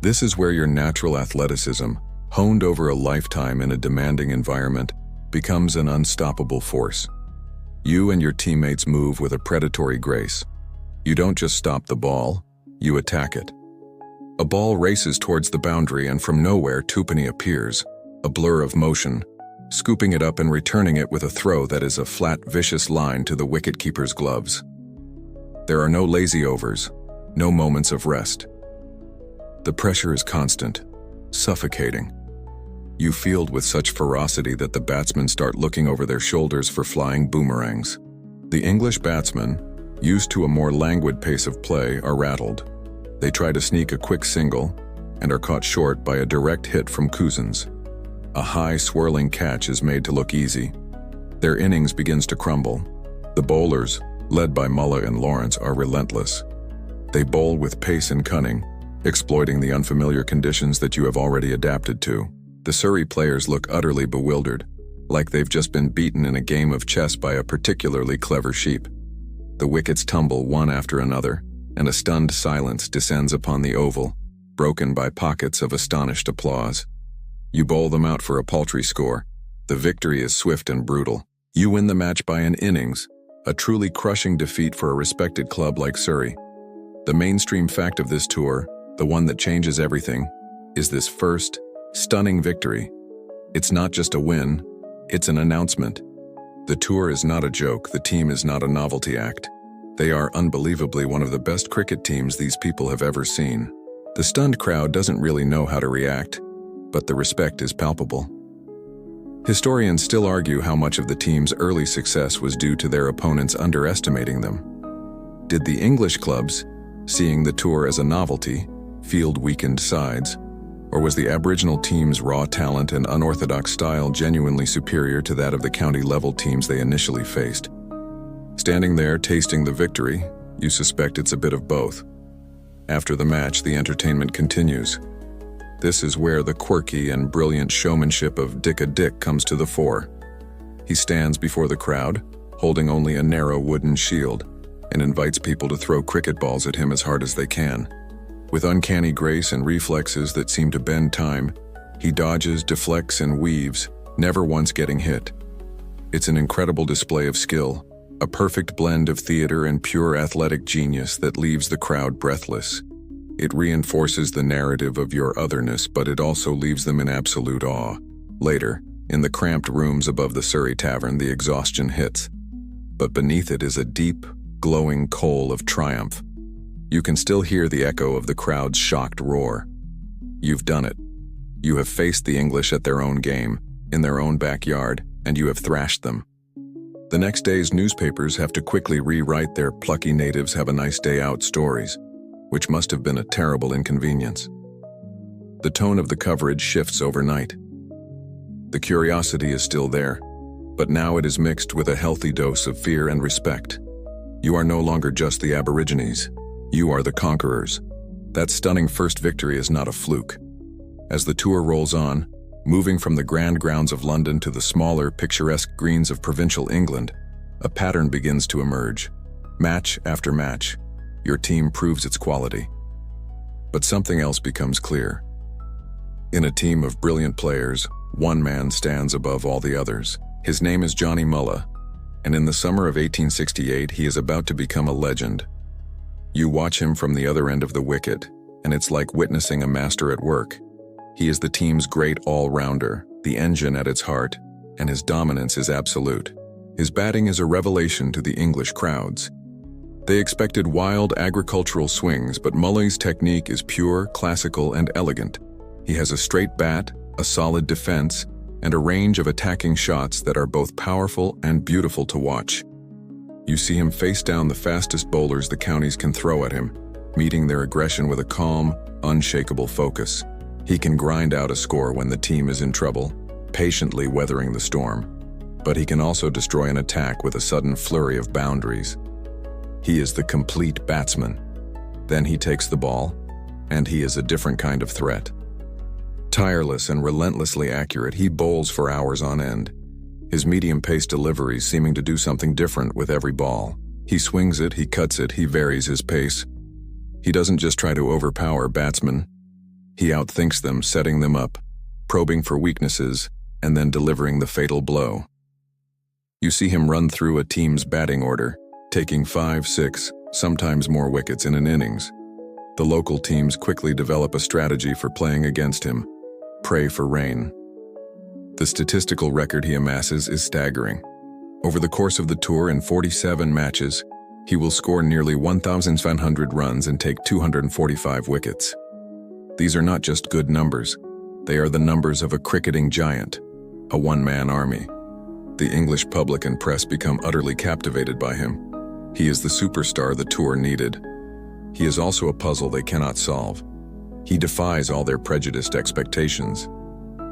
This is where your natural athleticism, honed over a lifetime in a demanding environment, becomes an unstoppable force. You and your teammates move with a predatory grace. You don't just stop the ball, you attack it. A ball races towards the boundary, and from nowhere Tupani appears, a blur of motion, scooping it up and returning it with a throw that is a flat, vicious line to the wicket-keeper's gloves. There are no lazy overs, no moments of rest. The pressure is constant, suffocating. You field with such ferocity that the batsmen start looking over their shoulders for flying boomerangs. The English batsmen, used to a more languid pace of play, are rattled. They try to sneak a quick single and are caught short by a direct hit from Cousins. A high, swirling catch is made to look easy. Their innings begins to crumble. The bowlers, led by Mullah and Lawrence, are relentless. They bowl with pace and cunning, exploiting the unfamiliar conditions that you have already adapted to. The Surrey players look utterly bewildered, like they've just been beaten in a game of chess by a particularly clever sheep. The wickets tumble one after another, and a stunned silence descends upon the Oval, broken by pockets of astonished applause. You bowl them out for a paltry score. The victory is swift and brutal. You win the match by an innings, a truly crushing defeat for a respected club like Surrey. The mainstream fact of this tour, the one that changes everything, is this first, stunning victory. It's not just a win, it's an announcement. The tour is not a joke, the team is not a novelty act. They are unbelievably one of the best cricket teams these people have ever seen. The stunned crowd doesn't really know how to react, but the respect is palpable. Historians still argue how much of the team's early success was due to their opponents underestimating them. Did the English clubs, seeing the tour as a novelty, field weakened sides, or was the Aboriginal team's raw talent and unorthodox style genuinely superior to that of the county-level teams they initially faced? Standing there tasting the victory, you suspect it's a bit of both. After the match, the entertainment continues. This is where the quirky and brilliant showmanship of Dick comes to the fore. He stands before the crowd, holding only a narrow wooden shield, and invites people to throw cricket balls at him as hard as they can. With uncanny grace and reflexes that seem to bend time, he dodges, deflects, and weaves, never once getting hit. It's an incredible display of skill, a perfect blend of theater and pure athletic genius that leaves the crowd breathless. It reinforces the narrative of your otherness, but it also leaves them in absolute awe. Later, in the cramped rooms above the Surrey Tavern, the exhaustion hits. But beneath it is a deep, glowing coal of triumph. You can still hear the echo of the crowd's shocked roar. You've done it. You have faced the English at their own game, in their own backyard, and you have thrashed them. The next day's newspapers have to quickly rewrite their plucky natives have a nice day out stories, which must have been a terrible inconvenience. The tone of the coverage shifts overnight. The curiosity is still there, but now it is mixed with a healthy dose of fear and respect. You are no longer just the Aborigines. You are the conquerors. That stunning first victory is not a fluke. As the tour rolls on, moving from the grand grounds of London to the smaller, picturesque greens of provincial England, a pattern begins to emerge. Match after match, your team proves its quality. But something else becomes clear. In a team of brilliant players, one man stands above all the others. His name is Johnny Mullah, and in the summer of 1868, he is about to become a legend. You watch him from the other end of the wicket, and it's like witnessing a master at work. He is the team's great all-rounder, the engine at its heart, and his dominance is absolute. His batting is a revelation to the English crowds. They expected wild agricultural swings, but Mullah's technique is pure, classical, and elegant. He has a straight bat, a solid defense, and a range of attacking shots that are both powerful and beautiful to watch. You see him face down the fastest bowlers the counties can throw at him, meeting their aggression with a calm, unshakable focus. He can grind out a score when the team is in trouble, patiently weathering the storm. But he can also destroy an attack with a sudden flurry of boundaries. He is the complete batsman. Then he takes the ball, and he is a different kind of threat. Tireless and relentlessly accurate, he bowls for hours on end, his medium-paced deliveries seeming to do something different with every ball. He swings it, he cuts it, he varies his pace. He doesn't just try to overpower batsmen. He outthinks them, setting them up, probing for weaknesses, and then delivering the fatal blow. You see him run through a team's batting order, taking 5, 6, sometimes more wickets in an innings. The local teams quickly develop a strategy for playing against him: pray for rain. The statistical record he amasses is staggering. Over the course of the tour, in 47 matches, he will score nearly 1,700 runs and take 245 wickets. These are not just good numbers. They are the numbers of a cricketing giant, a one-man army. The English public and press become utterly captivated by him. He is the superstar the tour needed. He is also a puzzle they cannot solve. He defies all their prejudiced expectations.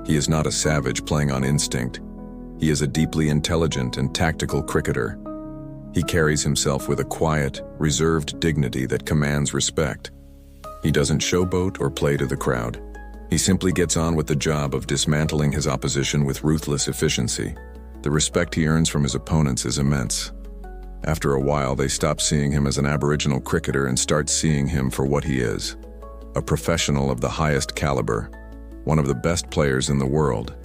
He is not a savage playing on instinct. He is a deeply intelligent and tactical cricketer. He carries himself with a quiet, reserved dignity that commands respect. He doesn't showboat or play to the crowd. He simply gets on with the job of dismantling his opposition with ruthless efficiency. The respect he earns from his opponents is immense. After a while, they stop seeing him as an Aboriginal cricketer and start seeing him for what he is: a professional of the highest caliber. one of the best players in the world.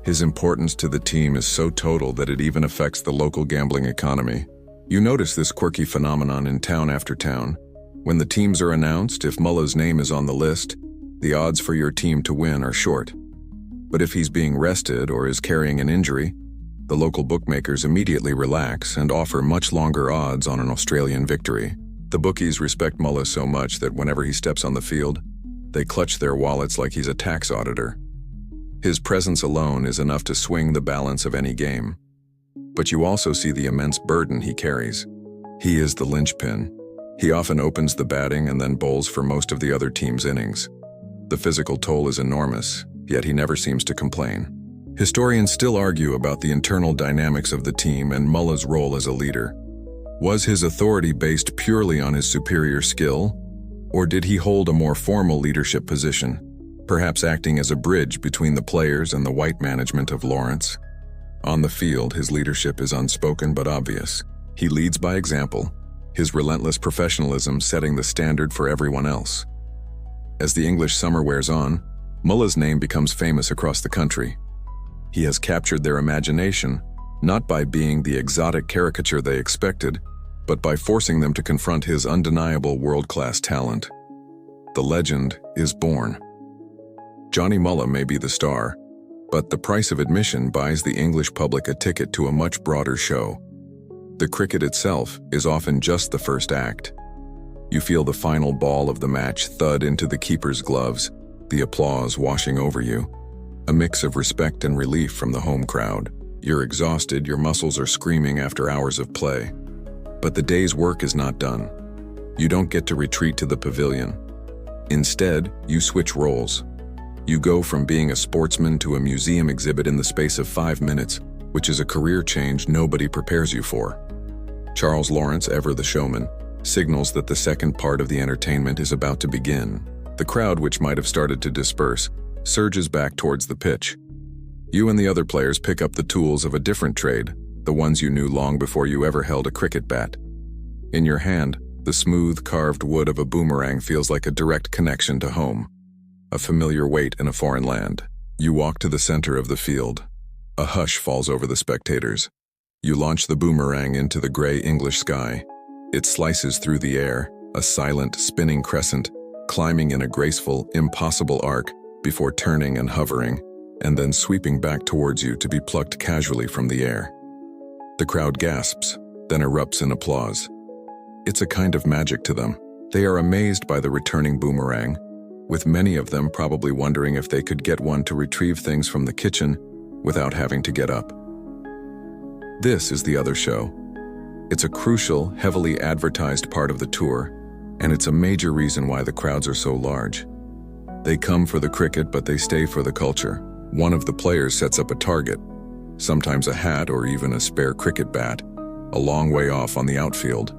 His importance to the team is so total that it even affects the local gambling economy. You notice this quirky phenomenon in town after town. When the teams are announced, if Mullah's name is on the list, the odds for your team to win are short. But if he's being rested or is carrying an injury, the local bookmakers immediately relax and offer much longer odds on an Australian victory. The bookies respect Mullah so much that whenever he steps on the field, they clutch their wallets like he's a tax auditor. His presence alone is enough to swing the balance of any game. But you also see the immense burden he carries. He is the linchpin. He often opens the batting and then bowls for most of the other team's innings. The physical toll is enormous, yet he never seems to complain. Historians still argue about the internal dynamics of the team and Mullah's role as a leader. Was his authority based purely on his superior skill, or did he hold a more formal leadership position, perhaps acting as a bridge between the players and the white management of Lawrence? On the field, his leadership is unspoken but obvious. He leads by example, his relentless professionalism setting the standard for everyone else. As the English summer wears on, Mullah's name becomes famous across the country. He has captured their imagination, not by being the exotic caricature they expected, but by forcing them to confront his undeniable world-class talent. The legend is born. Johnny Mullah may be the star, but the price of admission buys the English public a ticket to a much broader show. The cricket itself is often just the first act. You feel the final ball of the match thud into the keeper's gloves, the applause washing over you, a mix of respect and relief from the home crowd. You're exhausted, your muscles are screaming after hours of play. But the day's work is not done. You don't get to retreat to the pavilion. Instead, you switch roles. You go from being a sportsman to a museum exhibit in the space of 5 minutes, which is a career change nobody prepares you for. Charles Lawrence, ever the showman, signals that the second part of the entertainment is about to begin. The crowd, which might have started to disperse, surges back towards the pitch. You and the other players pick up the tools of a different trade, the ones you knew long before you ever held a cricket bat. In your hand, the smooth, carved wood of a boomerang feels like a direct connection to home, a familiar weight in a foreign land. You walk to the center of the field. A hush falls over the spectators. You launch the boomerang into the gray English sky. It slices through the air, a silent, spinning crescent, climbing in a graceful, impossible arc before turning and hovering, and then sweeping back towards you to be plucked casually from the air. The crowd gasps, then erupts in applause. It's a kind of magic to them. They are amazed by the returning boomerang, with many of them probably wondering if they could get one to retrieve things from the kitchen without having to get up. This is the other show. It's a crucial, heavily advertised part of the tour, and it's a major reason why the crowds are so large. They come for the cricket, but they stay for the culture. One of the players sets up a target, sometimes a hat or even a spare cricket bat, a long way off on the outfield.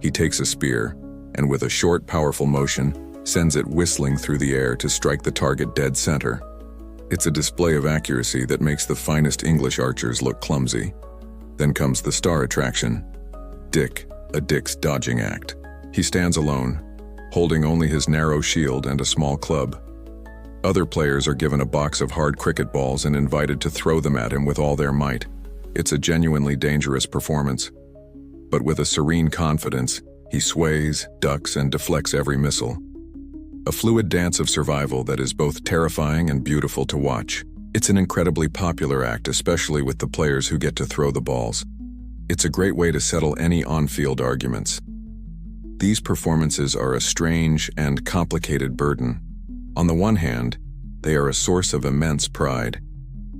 He takes a spear, and with a short, powerful motion, sends it whistling through the air to strike the target dead center. It's a display of accuracy that makes the finest English archers look clumsy. Then comes the star attraction, Dick, a Dick's dodging act. He stands alone, holding only his narrow shield and a small club. Other players are given a box of hard cricket balls and invited to throw them at him with all their might. It's a genuinely dangerous performance. But with a serene confidence, he sways, ducks, and deflects every missile. A fluid dance of survival that is both terrifying and beautiful to watch. It's an incredibly popular act, especially with the players who get to throw the balls. It's a great way to settle any on-field arguments. These performances are a strange and complicated burden. On the one hand, they are a source of immense pride.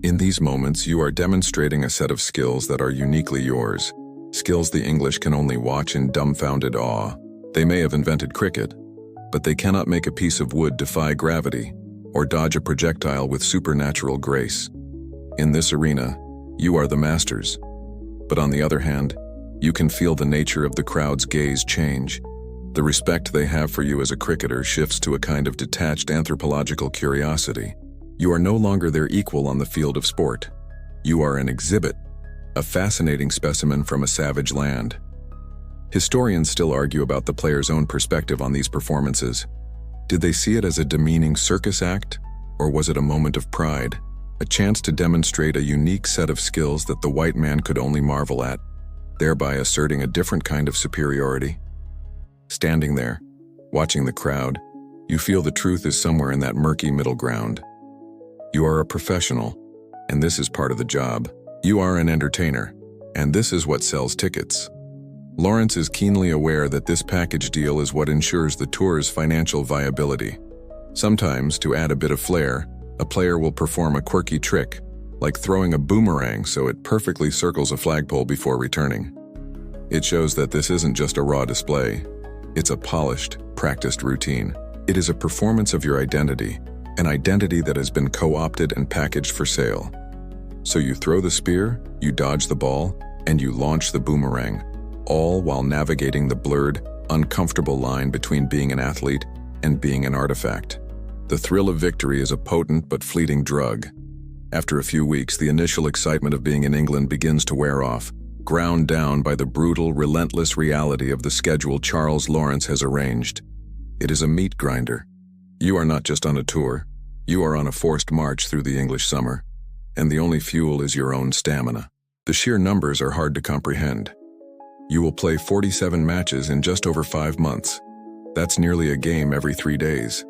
In these moments, you are demonstrating a set of skills that are uniquely yours, skills the English can only watch in dumbfounded awe. They may have invented cricket, but they cannot make a piece of wood defy gravity or dodge a projectile with supernatural grace. In this arena, you are the masters. But on the other hand, you can feel the nature of the crowd's gaze change. The respect they have for you as a cricketer shifts to a kind of detached anthropological curiosity. You are no longer their equal on the field of sport. You are an exhibit, a fascinating specimen from a savage land. Historians still argue about the players' own perspective on these performances. Did they see it as a demeaning circus act, Or was it a moment of pride, a chance to demonstrate a unique set of skills that the white man could only marvel at, thereby asserting a different kind of superiority? Standing there, watching the crowd, you feel the truth is somewhere in that murky middle ground. You are a professional, and this is part of the job. You are an entertainer, and this is what sells tickets. Lawrence is keenly aware that this package deal is what ensures the tour's financial viability. Sometimes, to add a bit of flair, a player will perform a quirky trick, like throwing a boomerang so it perfectly circles a flagpole before returning. It shows that this isn't just a raw display. It's a polished, practiced routine. It is a performance of your identity, an identity that has been co-opted and packaged for sale. So you throw the spear, you dodge the ball, and you launch the boomerang, all while navigating the blurred, uncomfortable line between being an athlete and being an artifact. The thrill of victory is a potent but fleeting drug. After a few weeks, the initial excitement of being in England begins to wear off, ground down by the brutal, relentless reality of the schedule Charles Lawrence has arranged. It is a meat grinder. You are not just on a tour, you are on a forced march through the English summer, and the only fuel is your own stamina. The sheer numbers are hard to comprehend. You will play 47 matches in just over 5 months. That's nearly a game every 3 days.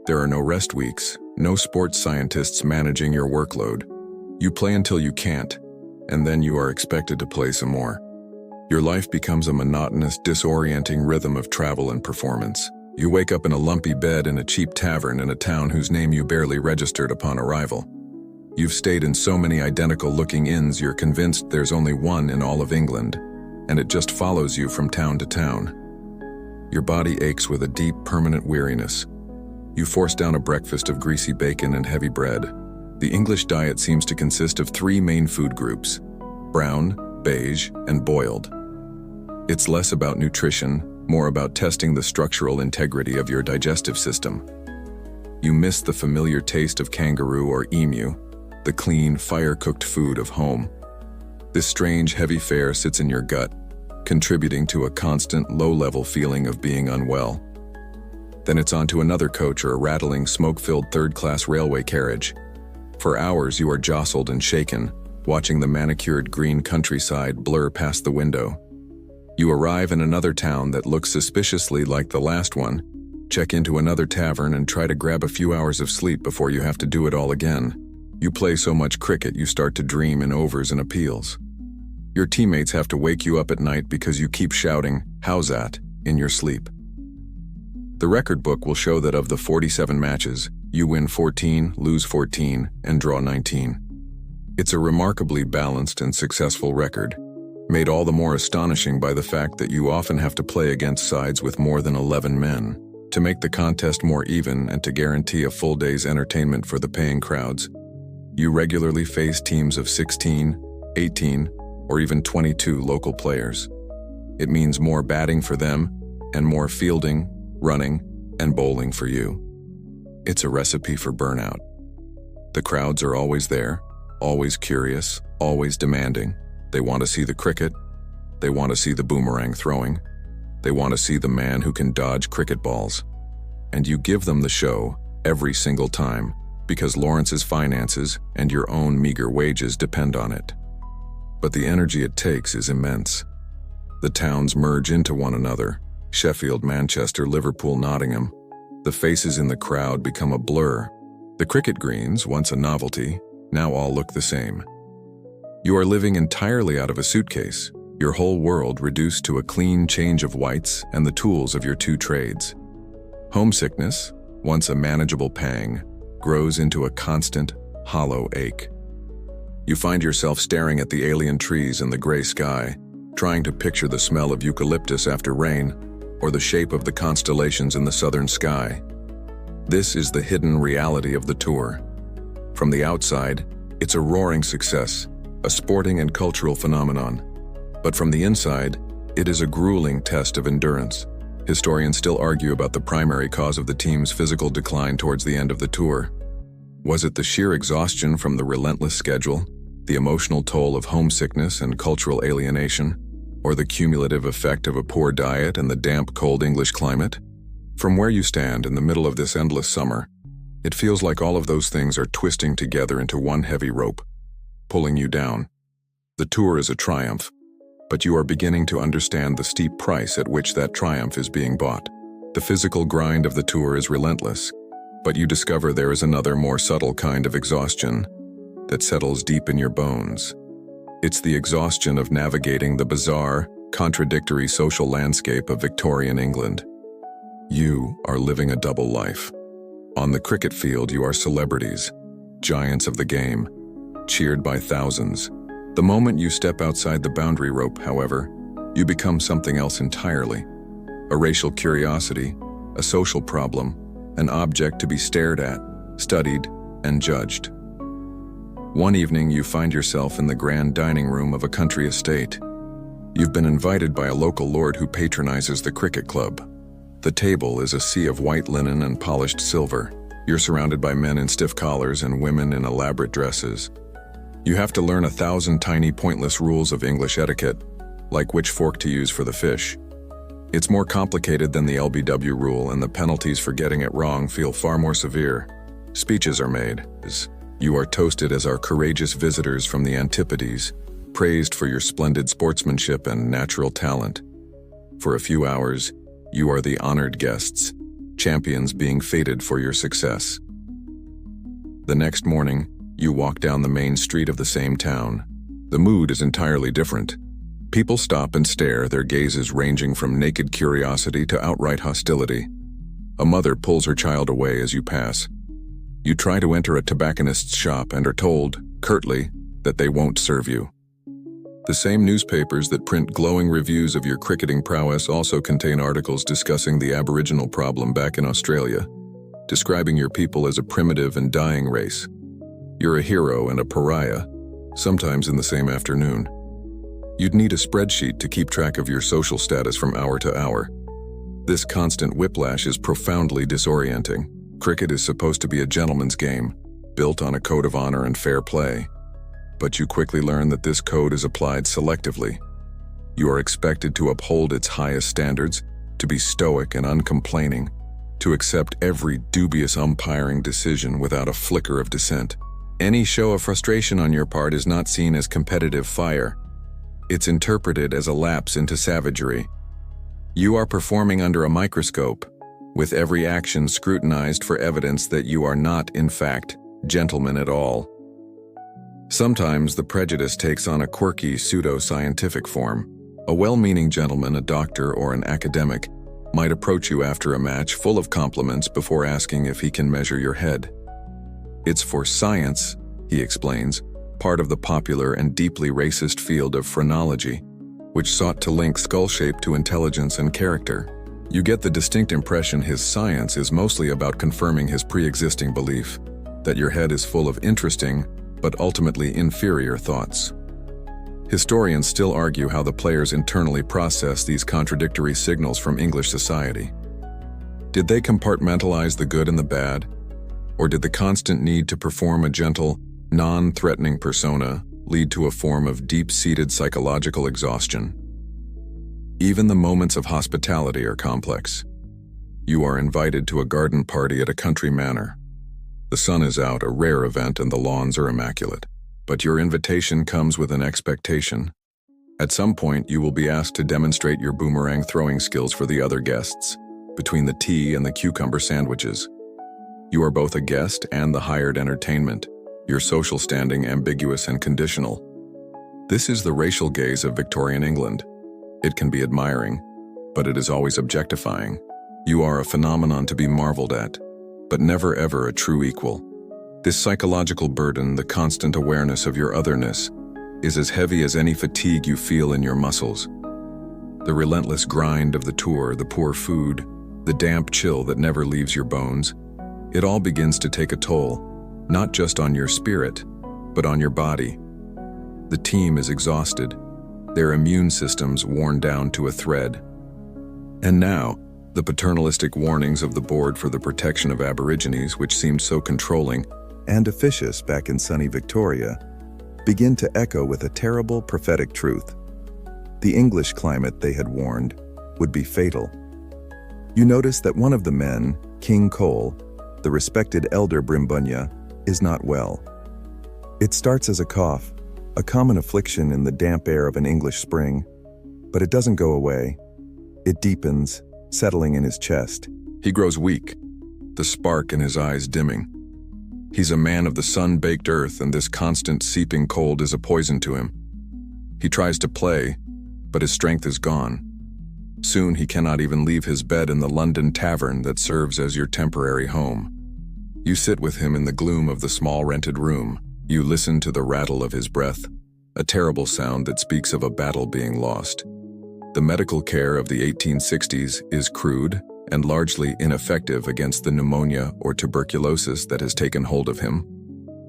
There are no rest weeks, no sports scientists managing your workload. You play until you can't, and then you are expected to play some more. Your life becomes a monotonous, disorienting rhythm of travel and performance. You wake up in a lumpy bed in a cheap tavern in a town whose name you barely registered upon arrival. You've stayed in so many identical-looking inns you're convinced there's only one in all of England, and it just follows you from town to town. Your body aches with a deep, permanent weariness. You force down a breakfast of greasy bacon and heavy bread. The English diet seems to consist of 3 main food groups: brown, beige, and boiled. It's less about nutrition, more about testing the structural integrity of your digestive system. You miss the familiar taste of kangaroo or emu, the clean, fire-cooked food of home. This strange, heavy fare sits in your gut, contributing to a constant, low-level feeling of being unwell. Then it's on to another coach or a rattling, smoke-filled third-class railway carriage. For hours you are jostled and shaken, watching the manicured green countryside blur past the window. You arrive in another town that looks suspiciously like the last one, check into another tavern and try to grab a few hours of sleep before you have to do it all again. You play so much cricket you start to dream in overs and appeals. Your teammates have to wake you up at night because you keep shouting, "How's that?" in your sleep. The record book will show that of the 47 matches, you win 14, lose 14, and draw 19. It's a remarkably balanced and successful record, made all the more astonishing by the fact that you often have to play against sides with more than 11 men. To make the contest more even and to guarantee a full day's entertainment for the paying crowds, you regularly face teams of 16, 18, or even 22 local players. It means more batting for them and more fielding, running, and bowling for you. It's a recipe for burnout. The crowds are always there, always curious, always demanding. They want to see the cricket. They want to see the boomerang throwing. They want to see the man who can dodge cricket balls. And you give them the show every single time because Lawrence's finances and your own meager wages depend on it. But the energy it takes is immense. The towns merge into one another. Sheffield, Manchester, Liverpool, Nottingham. The faces in the crowd become a blur. The cricket greens, once a novelty, now all look the same. You are living entirely out of a suitcase, your whole world reduced to a clean change of whites and the tools of your 2 trades. Homesickness, once a manageable pang, grows into a constant, hollow ache. You find yourself staring at the alien trees and the gray sky, trying to picture the smell of eucalyptus after rain, or the shape of the constellations in the southern sky. This is the hidden reality of the tour. From the outside, it's a roaring success, a sporting and cultural phenomenon. But from the inside, it is a grueling test of endurance. Historians still argue about the primary cause of the team's physical decline towards the end of the tour. Was it the sheer exhaustion from the relentless schedule, the emotional toll of homesickness and cultural alienation, or the cumulative effect of a poor diet and the damp, cold English climate? From where you stand in the middle of this endless summer, It feels like all of those things are twisting together into one heavy rope, pulling you down. The tour is a triumph, but you are beginning to understand the steep price at which that triumph is being bought. The physical grind of the tour is relentless, but you discover there is another more subtle kind of exhaustion that settles deep in your bones. It's the exhaustion of navigating the bizarre, contradictory social landscape of Victorian England. You are living a double life. On the cricket field, you are celebrities, giants of the game, cheered by thousands. The moment you step outside the boundary rope, however, you become something else entirely. A racial curiosity, a social problem, an object to be stared at, studied, and judged. One evening, you find yourself in the grand dining room of a country estate. You've been invited by a local lord who patronizes the cricket club. The table is a sea of white linen and polished silver. You're surrounded by men in stiff collars and women in elaborate dresses. You have to learn 1,000 tiny pointless rules of English etiquette, like which fork to use for the fish. It's more complicated than the LBW rule, and the penalties for getting it wrong feel far more severe. Speeches are made. You are toasted as our courageous visitors from the Antipodes, praised for your splendid sportsmanship and natural talent. For a few hours, you are the honored guests, champions being feted for your success. The next morning, you walk down the main street of the same town. The mood is entirely different. People stop and stare, their gazes ranging from naked curiosity to outright hostility. A mother pulls her child away as you pass. You try to enter a tobacconist's shop and are told, curtly, that they won't serve you. The same newspapers that print glowing reviews of your cricketing prowess also contain articles discussing the Aboriginal problem back in Australia, describing your people as a primitive and dying race. You're a hero and a pariah, sometimes in the same afternoon. You'd need a spreadsheet to keep track of your social status from hour to hour. This constant whiplash is profoundly disorienting. Cricket is supposed to be a gentleman's game, built on a code of honor and fair play. But you quickly learn that this code is applied selectively. You are expected to uphold its highest standards, to be stoic and uncomplaining, to accept every dubious umpiring decision without a flicker of dissent. Any show of frustration on your part is not seen as competitive fire. It's interpreted as a lapse into savagery. You are performing under a microscope, with every action scrutinized for evidence that you are not, in fact, gentlemen at all. Sometimes the prejudice takes on a quirky pseudo-scientific form. A well-meaning gentleman, a doctor, or an academic might approach you after a match full of compliments before asking if he can measure your head. It's for science, he explains, part of the popular and deeply racist field of phrenology, which sought to link skull shape to intelligence and character. You get the distinct impression his science is mostly about confirming his pre-existing belief that your head is full of interesting, but ultimately inferior thoughts. Historians still argue how the players internally process these contradictory signals from English society. Did they compartmentalize the good and the bad? Or did the constant need to perform a gentle, non-threatening persona lead to a form of deep-seated psychological exhaustion? Even the moments of hospitality are complex. You are invited to a garden party at a country manor. The sun is out, a rare event, and the lawns are immaculate. But your invitation comes with an expectation. At some point, you will be asked to demonstrate your boomerang throwing skills for the other guests, between the tea and the cucumber sandwiches. You are both a guest and the hired entertainment, your social standing ambiguous and conditional. This is the racial gaze of Victorian England. It can be admiring, but it is always objectifying. You are a phenomenon to be marveled at, but never ever a true equal. This psychological burden, the constant awareness of your otherness, is as heavy as any fatigue you feel in your muscles. The relentless grind of the tour, the poor food, the damp chill that never leaves your bones, it all begins to take a toll, not just on your spirit, but on your body. The team is exhausted, their immune systems worn down to a thread. And now, the paternalistic warnings of the Board for the Protection of Aborigines, which seemed so controlling and officious back in sunny Victoria, begin to echo with a terrible prophetic truth. The English climate, they had warned, would be fatal. You notice that one of the men, King Cole, the respected elder Brimbunya, is not well. It starts as a cough, a common affliction in the damp air of an English spring, but it doesn't go away. It deepens, settling in his chest. He grows weak, the spark in his eyes dimming. He's a man of the sun-baked earth, and this constant seeping cold is a poison to him. He tries to play, but his strength is gone. Soon he cannot even leave his bed in the London tavern that serves as your temporary home. You sit with him in the gloom of the small rented room. You listen to the rattle of his breath, a terrible sound that speaks of a battle being lost. The medical care of the 1860s is crude and largely ineffective against the pneumonia or tuberculosis that has taken hold of him.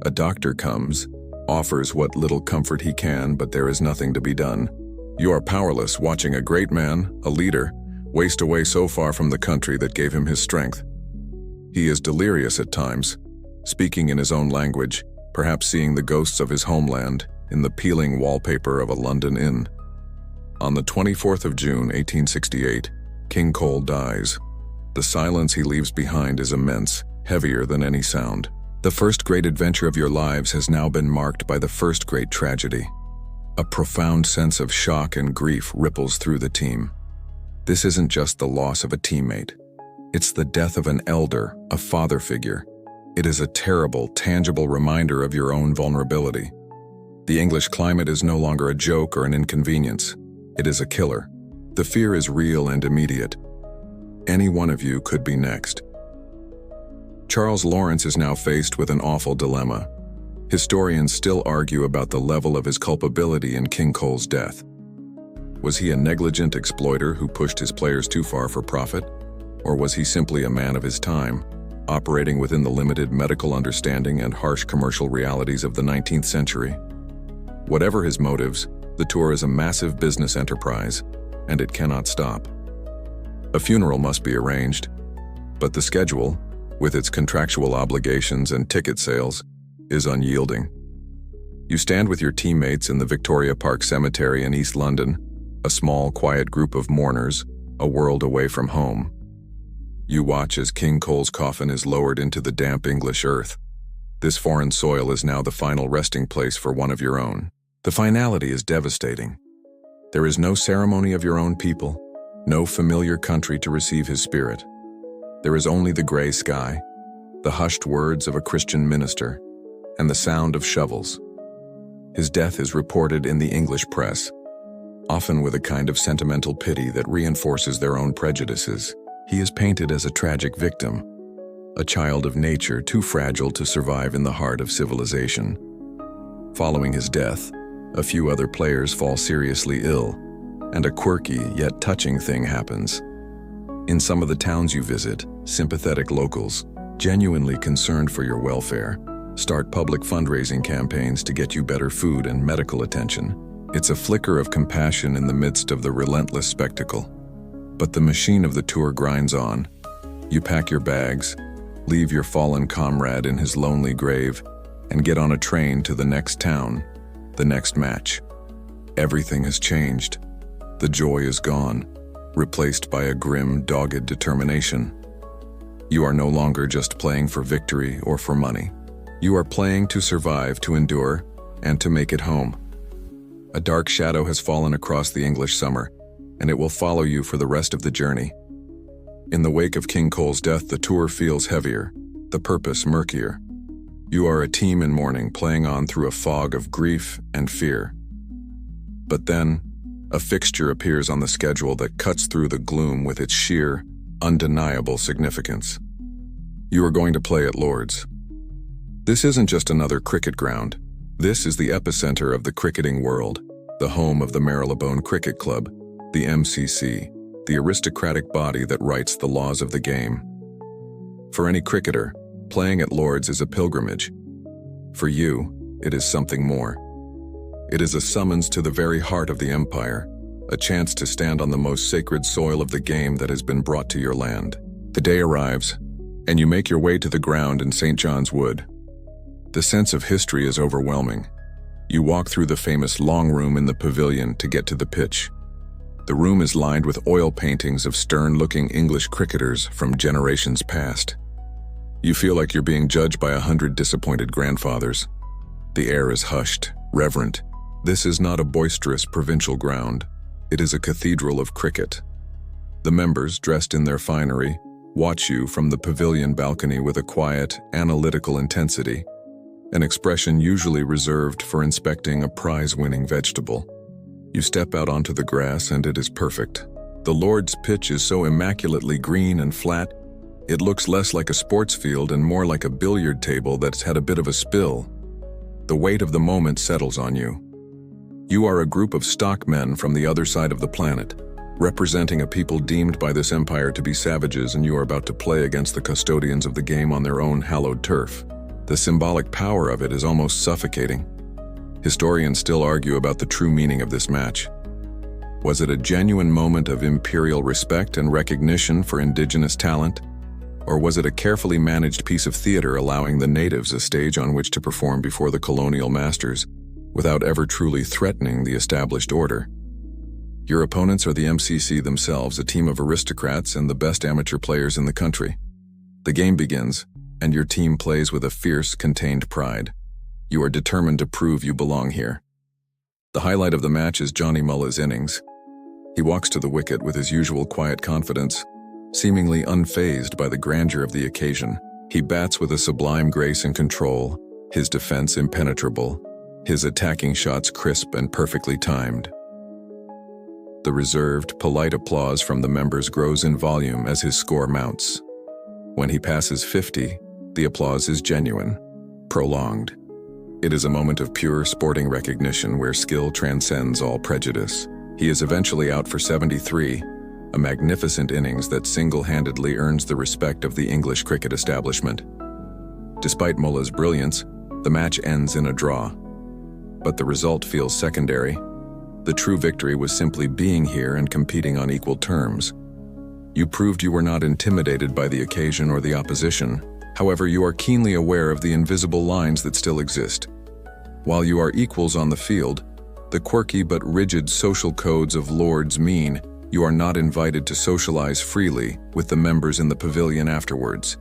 A doctor comes, offers what little comfort he can, but there is nothing to be done. You are powerless, watching a great man, a leader, waste away so far from the country that gave him his strength. He is delirious at times, speaking in his own language, perhaps seeing the ghosts of his homeland in the peeling wallpaper of a London inn. On the 24th of June, 1868, King Cole dies. The silence he leaves behind is immense, heavier than any sound. The first great adventure of your lives has now been marked by the first great tragedy. A profound sense of shock and grief ripples through the team. This isn't just the loss of a teammate. It's the death of an elder, a father figure. It is a terrible, tangible reminder of your own vulnerability. The English climate is no longer a joke or an inconvenience. It is a killer. The fear is real and immediate. Any one of you could be next. Charles Lawrence is now faced with an awful dilemma. Historians still argue about the level of his culpability in King Cole's death. Was he a negligent exploiter who pushed his players too far for profit? Or was he simply a man of his time, operating within the limited medical understanding and harsh commercial realities of the 19th century? Whatever his motives, the tour is a massive business enterprise, and it cannot stop. A funeral must be arranged, but the schedule, with its contractual obligations and ticket sales, is unyielding. You stand with your teammates in the Victoria Park Cemetery in East London, a small, quiet group of mourners, a world away from home. You watch as King Cole's coffin is lowered into the damp English earth. This foreign soil is now the final resting place for one of your own. The finality is devastating. There is no ceremony of your own people, no familiar country to receive his spirit. There is only the gray sky, the hushed words of a Christian minister, and the sound of shovels. His death is reported in the English press, often with a kind of sentimental pity that reinforces their own prejudices. He is painted as a tragic victim, a child of nature too fragile to survive in the heart of civilization. Following his death, a few other players fall seriously ill, and a quirky yet touching thing happens. In some of the towns you visit, sympathetic locals, genuinely concerned for your welfare, start public fundraising campaigns to get you better food and medical attention. It's a flicker of compassion in the midst of the relentless spectacle. But the machine of the tour grinds on. You pack your bags, leave your fallen comrade in his lonely grave, and get on a train to the next town, the next match. Everything has changed. The joy is gone, replaced by a grim, dogged determination. You are no longer just playing for victory or for money. You are playing to survive, to endure, and to make it home. A dark shadow has fallen across the English summer, and it will follow you for the rest of the journey. In the wake of King Cole's death, the tour feels heavier, the purpose murkier. You are a team in mourning, playing on through a fog of grief and fear. But then, a fixture appears on the schedule that cuts through the gloom with its sheer, undeniable significance. You are going to play at Lord's. This isn't just another cricket ground. This is the epicenter of the cricketing world, the home of the Marylebone Cricket Club, the MCC, the aristocratic body that writes the laws of the game. For any cricketer, playing at Lord's is a pilgrimage. For you, it is something more. It is a summons to the very heart of the empire, a chance to stand on the most sacred soil of the game that has been brought to your land. The day arrives, and you make your way to the ground in St. John's Wood. The sense of history is overwhelming. You walk through the famous long room in the pavilion to get to the pitch. The room is lined with oil paintings of stern-looking English cricketers from generations past. You feel like you're being judged by 100 disappointed grandfathers. The air is hushed, reverent. This is not a boisterous provincial ground. It is a cathedral of cricket. The members, dressed in their finery, watch you from the pavilion balcony with a quiet, analytical intensity, an expression usually reserved for inspecting a prize-winning vegetable. You step out onto the grass and it is perfect. The Lord's pitch is so immaculately green and flat, it looks less like a sports field and more like a billiard table that's had a bit of a spill. The weight of the moment settles on you. You are a group of stockmen from the other side of the planet, representing a people deemed by this empire to be savages, and you are about to play against the custodians of the game on their own hallowed turf. The symbolic power of it is almost suffocating. Historians still argue about the true meaning of this match. Was it a genuine moment of imperial respect and recognition for indigenous talent? Or was it a carefully managed piece of theater allowing the natives a stage on which to perform before the colonial masters, without ever truly threatening the established order? Your opponents are the MCC themselves, a team of aristocrats and the best amateur players in the country. The game begins, and your team plays with a fierce, contained pride. You are determined to prove you belong here. The highlight of the match is Johnny Mullah's innings. He walks to the wicket with his usual quiet confidence, seemingly unfazed by the grandeur of the occasion. He bats with a sublime grace and control, his defense impenetrable, his attacking shots crisp and perfectly timed. The reserved, polite applause from the members grows in volume as his score mounts. When he passes 50, the applause is genuine, prolonged. It is a moment of pure sporting recognition where skill transcends all prejudice. He is eventually out for 73, a magnificent innings that single-handedly earns the respect of the English cricket establishment. Despite Mullah's brilliance, the match ends in a draw. But the result feels secondary. The true victory was simply being here and competing on equal terms. You proved you were not intimidated by the occasion or the opposition. However, you are keenly aware of the invisible lines that still exist. While you are equals on the field, the quirky but rigid social codes of Lords mean you are not invited to socialize freely with the members in the pavilion afterwards.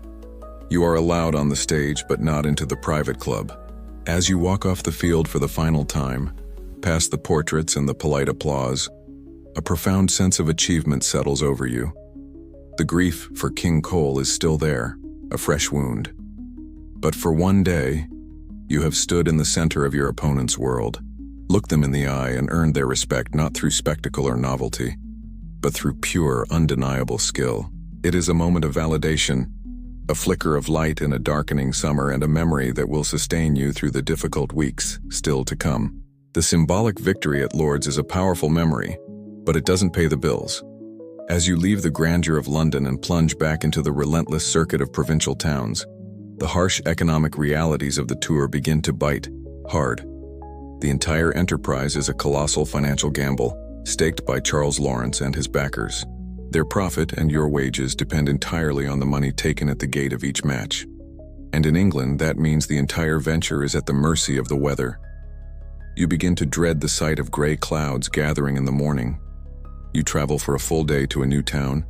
You are allowed on the stage but not into the private club. As you walk off the field for the final time, past the portraits and the polite applause, a profound sense of achievement settles over you. The grief for King Cole is still there, a fresh wound. But for one day, you have stood in the center of your opponent's world, looked them in the eye and earned their respect not through spectacle or novelty, but through pure, undeniable skill. It is a moment of validation, a flicker of light in a darkening summer, and a memory that will sustain you through the difficult weeks still to come. The symbolic victory at Lord's is a powerful memory, but it doesn't pay the bills. As you leave the grandeur of London and plunge back into the relentless circuit of provincial towns, the harsh economic realities of the tour begin to bite hard. The entire enterprise is a colossal financial gamble, staked by Charles Lawrence and his backers. Their profit and your wages depend entirely on the money taken at the gate of each match. And in England, that means the entire venture is at the mercy of the weather. You begin to dread the sight of gray clouds gathering in the morning. You travel for a full day to a new town,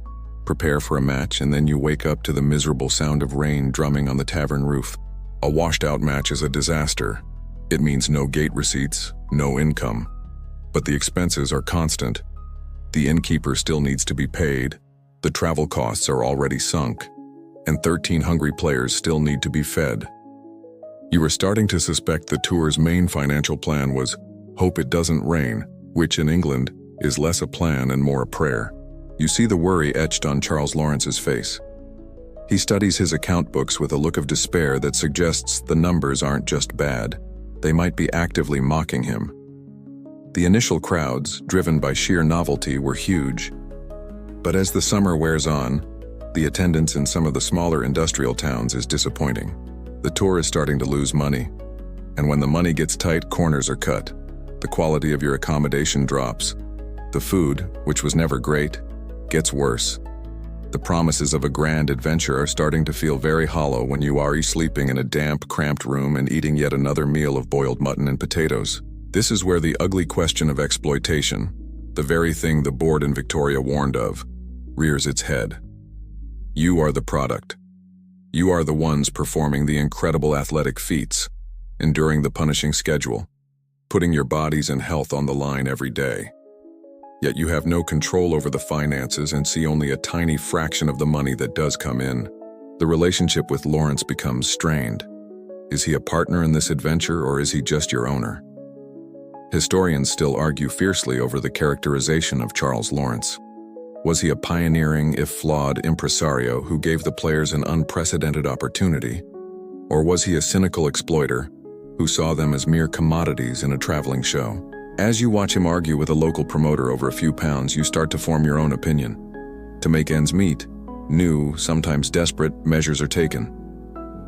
prepare for a match, and then you wake up to the miserable sound of rain drumming on the tavern roof. A washed-out match is a disaster. It means no gate receipts, no income. But the expenses are constant. The innkeeper still needs to be paid, the travel costs are already sunk, and 13 hungry players still need to be fed. You are starting to suspect the tour's main financial plan was hope it doesn't rain, which in England is less a plan and more a prayer. You see the worry etched on Charles Lawrence's face. He studies his account books with a look of despair that suggests the numbers aren't just bad, they might be actively mocking him. The initial crowds, driven by sheer novelty, were huge. But as the summer wears on, the attendance in some of the smaller industrial towns is disappointing. The tour is starting to lose money. And when the money gets tight, corners are cut. The quality of your accommodation drops. The food, which was never great, gets worse. The promises of a grand adventure are starting to feel very hollow when you are sleeping in a damp, cramped room and eating yet another meal of boiled mutton and potatoes. This is where the ugly question of exploitation, the very thing the board in Victoria warned of, rears its head. You are the product. You are the ones performing the incredible athletic feats, enduring the punishing schedule, putting your bodies and health on the line every day. Yet you have no control over the finances and see only a tiny fraction of the money that does come in. The relationship with Lawrence becomes strained. Is he a partner in this adventure, or is he just your owner? Historians still argue fiercely over the characterization of Charles Lawrence. Was he a pioneering, if flawed, impresario who gave the players an unprecedented opportunity? Or was he a cynical exploiter who saw them as mere commodities in a traveling show? As you watch him argue with a local promoter over a few pounds, you start to form your own opinion. To make ends meet, new, sometimes desperate, measures are taken.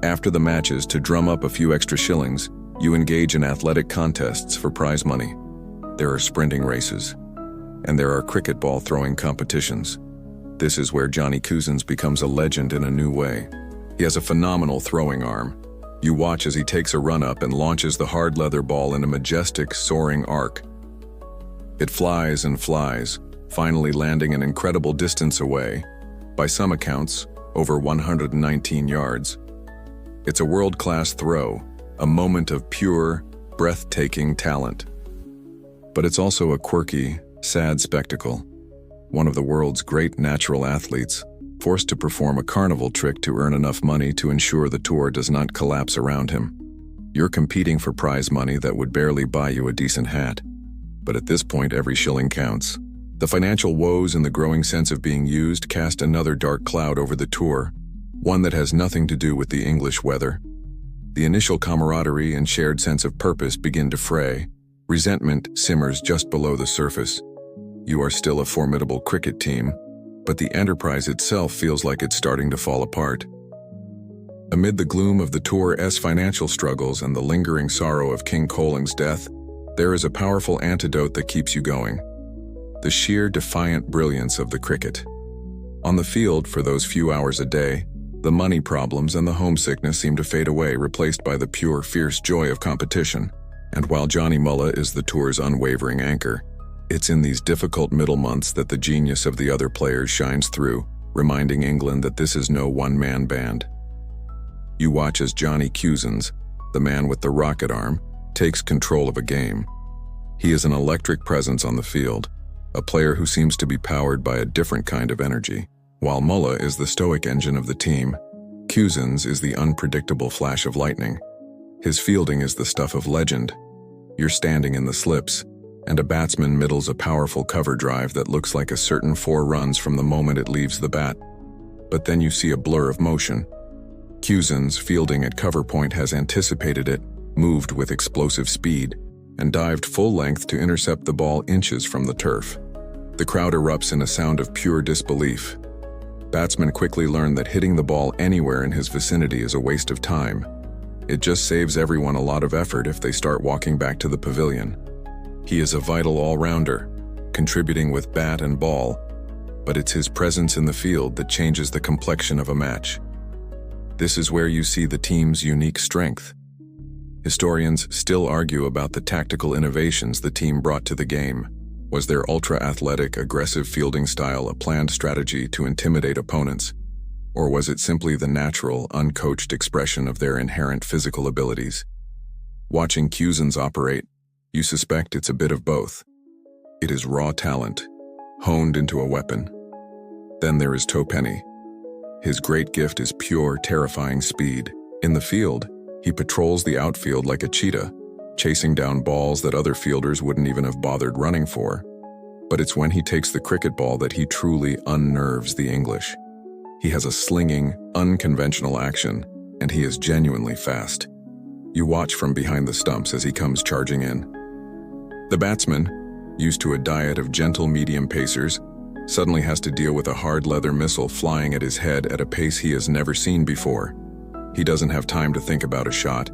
After the matches, to drum up a few extra shillings, you engage in athletic contests for prize money. There are sprinting races, and there are cricket ball throwing competitions. This is where Johnny Cousins becomes a legend in a new way. He has a phenomenal throwing arm. You watch as he takes a run up and launches the hard leather ball in a majestic, soaring arc. It flies and flies, finally landing an incredible distance away, by some accounts, over 119 yards. It's a world-class throw, a moment of pure, breathtaking talent. But it's also a quirky, sad spectacle. One of the world's great natural athletes, forced to perform a carnival trick to earn enough money to ensure the tour does not collapse around him. You're competing for prize money that would barely buy you a decent hat. But at this point, every shilling counts. The financial woes and the growing sense of being used cast another dark cloud over the tour, one that has nothing to do with the English weather. The initial camaraderie and shared sense of purpose begin to fray. Resentment simmers just below the surface. You are still a formidable cricket team, but the enterprise itself feels like it's starting to fall apart. Amid the gloom of the tour's financial struggles and the lingering sorrow of King Coling's death, there is a powerful antidote that keeps you going: the sheer defiant brilliance of the cricket. On the field, for those few hours a day, the money problems and the homesickness seem to fade away, replaced by the pure, fierce joy of competition. And while Johnny Mullah is the tour's unwavering anchor, it's in these difficult middle months that the genius of the other players shines through, reminding England that this is no one-man band. You watch as Johnny Cousins, the man with the rocket arm, takes control of a game. He is an electric presence on the field, a player who seems to be powered by a different kind of energy. While Mullah is the stoic engine of the team, Cousins is the unpredictable flash of lightning. His fielding is the stuff of legend. You're standing in the slips, and a batsman middles a powerful cover drive that looks like a certain 4 runs from the moment it leaves the bat. But then you see a blur of motion. Cousins, fielding at cover point, has anticipated it, moved with explosive speed, and dived full length to intercept the ball inches from the turf. The crowd erupts in a sound of pure disbelief. Batsmen quickly learn that hitting the ball anywhere in his vicinity is a waste of time. It just saves everyone a lot of effort if they start walking back to the pavilion. He is a vital all-rounder, contributing with bat and ball, but it's his presence in the field that changes the complexion of a match. This is where you see the team's unique strength. Historians still argue about the tactical innovations the team brought to the game. Was their ultra-athletic, aggressive fielding style a planned strategy to intimidate opponents? Or was it simply the natural, uncoached expression of their inherent physical abilities? Watching Cousins operate, you suspect it's a bit of both. It is raw talent, honed into a weapon. Then there is Penny. His great gift is pure, terrifying speed. In the field, he patrols the outfield like a cheetah, chasing down balls that other fielders wouldn't even have bothered running for. But it's when he takes the cricket ball that he truly unnerves the English. He has a slinging, unconventional action, and he is genuinely fast. You watch from behind the stumps as he comes charging in. The batsman, used to a diet of gentle medium pacers, suddenly has to deal with a hard leather missile flying at his head at a pace he has never seen before. He doesn't have time to think about a shot.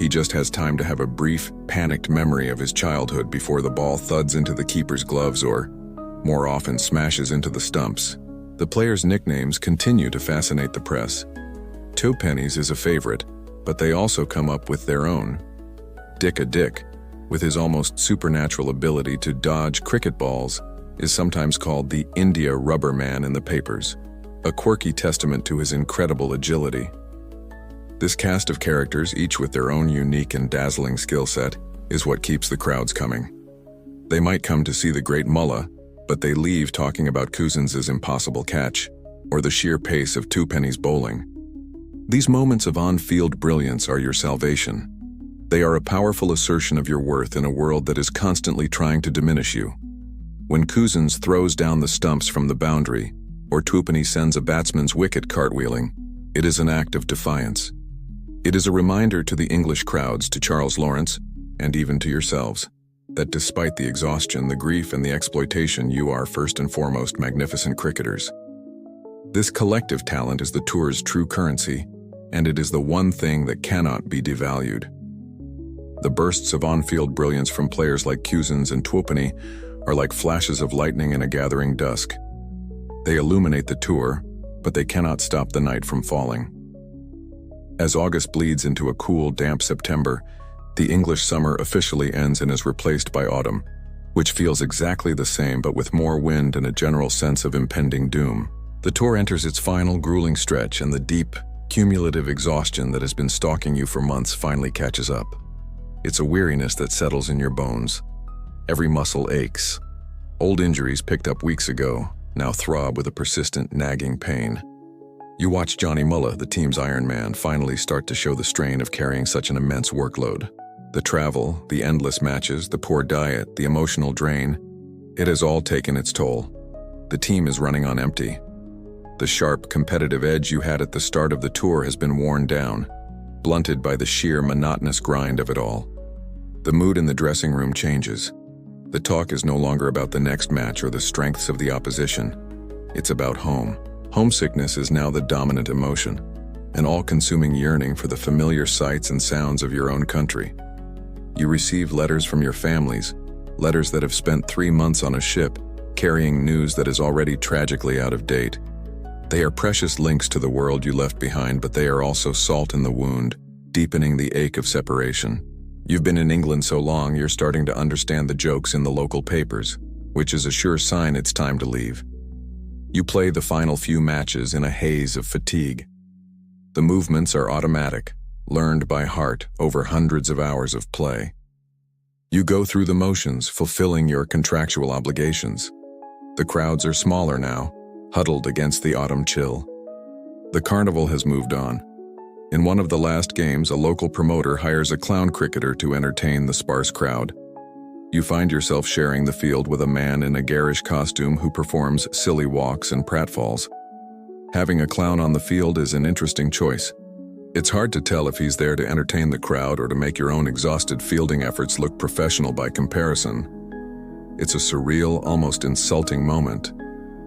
He just has time to have a brief, panicked memory of his childhood before the ball thuds into the keeper's gloves or, more often, smashes into the stumps. The players' nicknames continue to fascinate the press. Two Pennies is a favorite, but they also come up with their own. Dick, with his almost supernatural ability to dodge cricket balls, is sometimes called the India Rubber Man in the papers, a quirky testament to his incredible agility. This cast of characters, each with their own unique and dazzling skill set, is what keeps the crowds coming. They might come to see the great mullah, but they leave talking about Cousins' impossible catch, or the sheer pace of two pennies bowling. These moments of on-field brilliance are your salvation. They are a powerful assertion of your worth in a world that is constantly trying to diminish you. When Cousins throws down the stumps from the boundary, or Twopenny sends a batsman's wicket cartwheeling, it is an act of defiance. It is a reminder to the English crowds, to Charles Lawrence, and even to yourselves, that despite the exhaustion, the grief, and the exploitation, you are first and foremost magnificent cricketers. This collective talent is the tour's true currency, and it is the one thing that cannot be devalued. The bursts of on-field brilliance from players like Cousins and Twopenny are like flashes of lightning in a gathering dusk. They illuminate the tour, but they cannot stop the night from falling. As August bleeds into a cool, damp September, the English summer officially ends and is replaced by autumn, which feels exactly the same but with more wind and a general sense of impending doom. The tour enters its final grueling stretch, and the deep, cumulative exhaustion that has been stalking you for months finally catches up. It's a weariness that settles in your bones. Every muscle aches. Old injuries picked up weeks ago now throb with a persistent, nagging pain. You watch Johnny Mullah, the team's Iron Man, finally start to show the strain of carrying such an immense workload. The travel, the endless matches, the poor diet, the emotional drain, it has all taken its toll. The team is running on empty. The sharp, competitive edge you had at the start of the tour has been worn down, blunted by the sheer, monotonous grind of it all. The mood in the dressing room changes. The talk is no longer about the next match or the strengths of the opposition. It's about home. Homesickness is now the dominant emotion, an all-consuming yearning for the familiar sights and sounds of your own country. You receive letters from your families, letters that have spent 3 months on a ship, carrying news that is already tragically out of date. They are precious links to the world you left behind, but they are also salt in the wound, deepening the ache of separation. You've been in England so long, you're starting to understand the jokes in the local papers, which is a sure sign it's time to leave. You play the final few matches in a haze of fatigue. The movements are automatic, learned by heart over hundreds of hours of play. You go through the motions, fulfilling your contractual obligations. The crowds are smaller now, huddled against the autumn chill. The carnival has moved on. In one of the last games, a local promoter hires a clown cricketer to entertain the sparse crowd. You find yourself sharing the field with a man in a garish costume who performs silly walks and pratfalls. Having a clown on the field is an interesting choice. It's hard to tell if he's there to entertain the crowd or to make your own exhausted fielding efforts look professional by comparison. It's a surreal, almost insulting moment.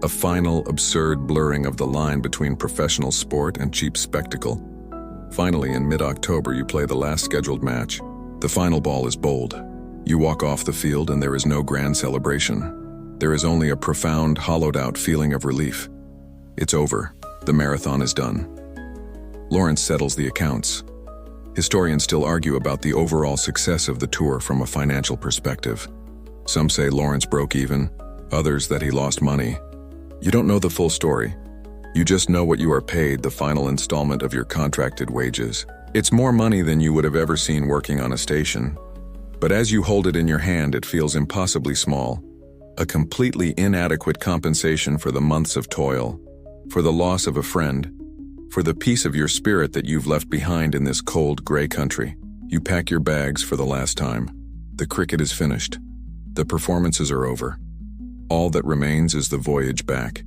A final, absurd blurring of the line between professional sport and cheap spectacle. Finally, in mid-October, you play the last scheduled match. The final ball is bowled. You walk off the field and there is no grand celebration. There is only a profound, hollowed-out feeling of relief. It's over. The marathon is done. Lawrence settles the accounts. Historians still argue about the overall success of the tour from a financial perspective. Some say Lawrence broke even, others that he lost money. You don't know the full story. You just know what you are paid, the final installment of your contracted wages. It's more money than you would have ever seen working on a station. But as you hold it in your hand, it feels impossibly small. A completely inadequate compensation for the months of toil, for the loss of a friend, for the peace of your spirit that you've left behind in this cold, gray country. You pack your bags for the last time. The cricket is finished. The performances are over. All that remains is the voyage back.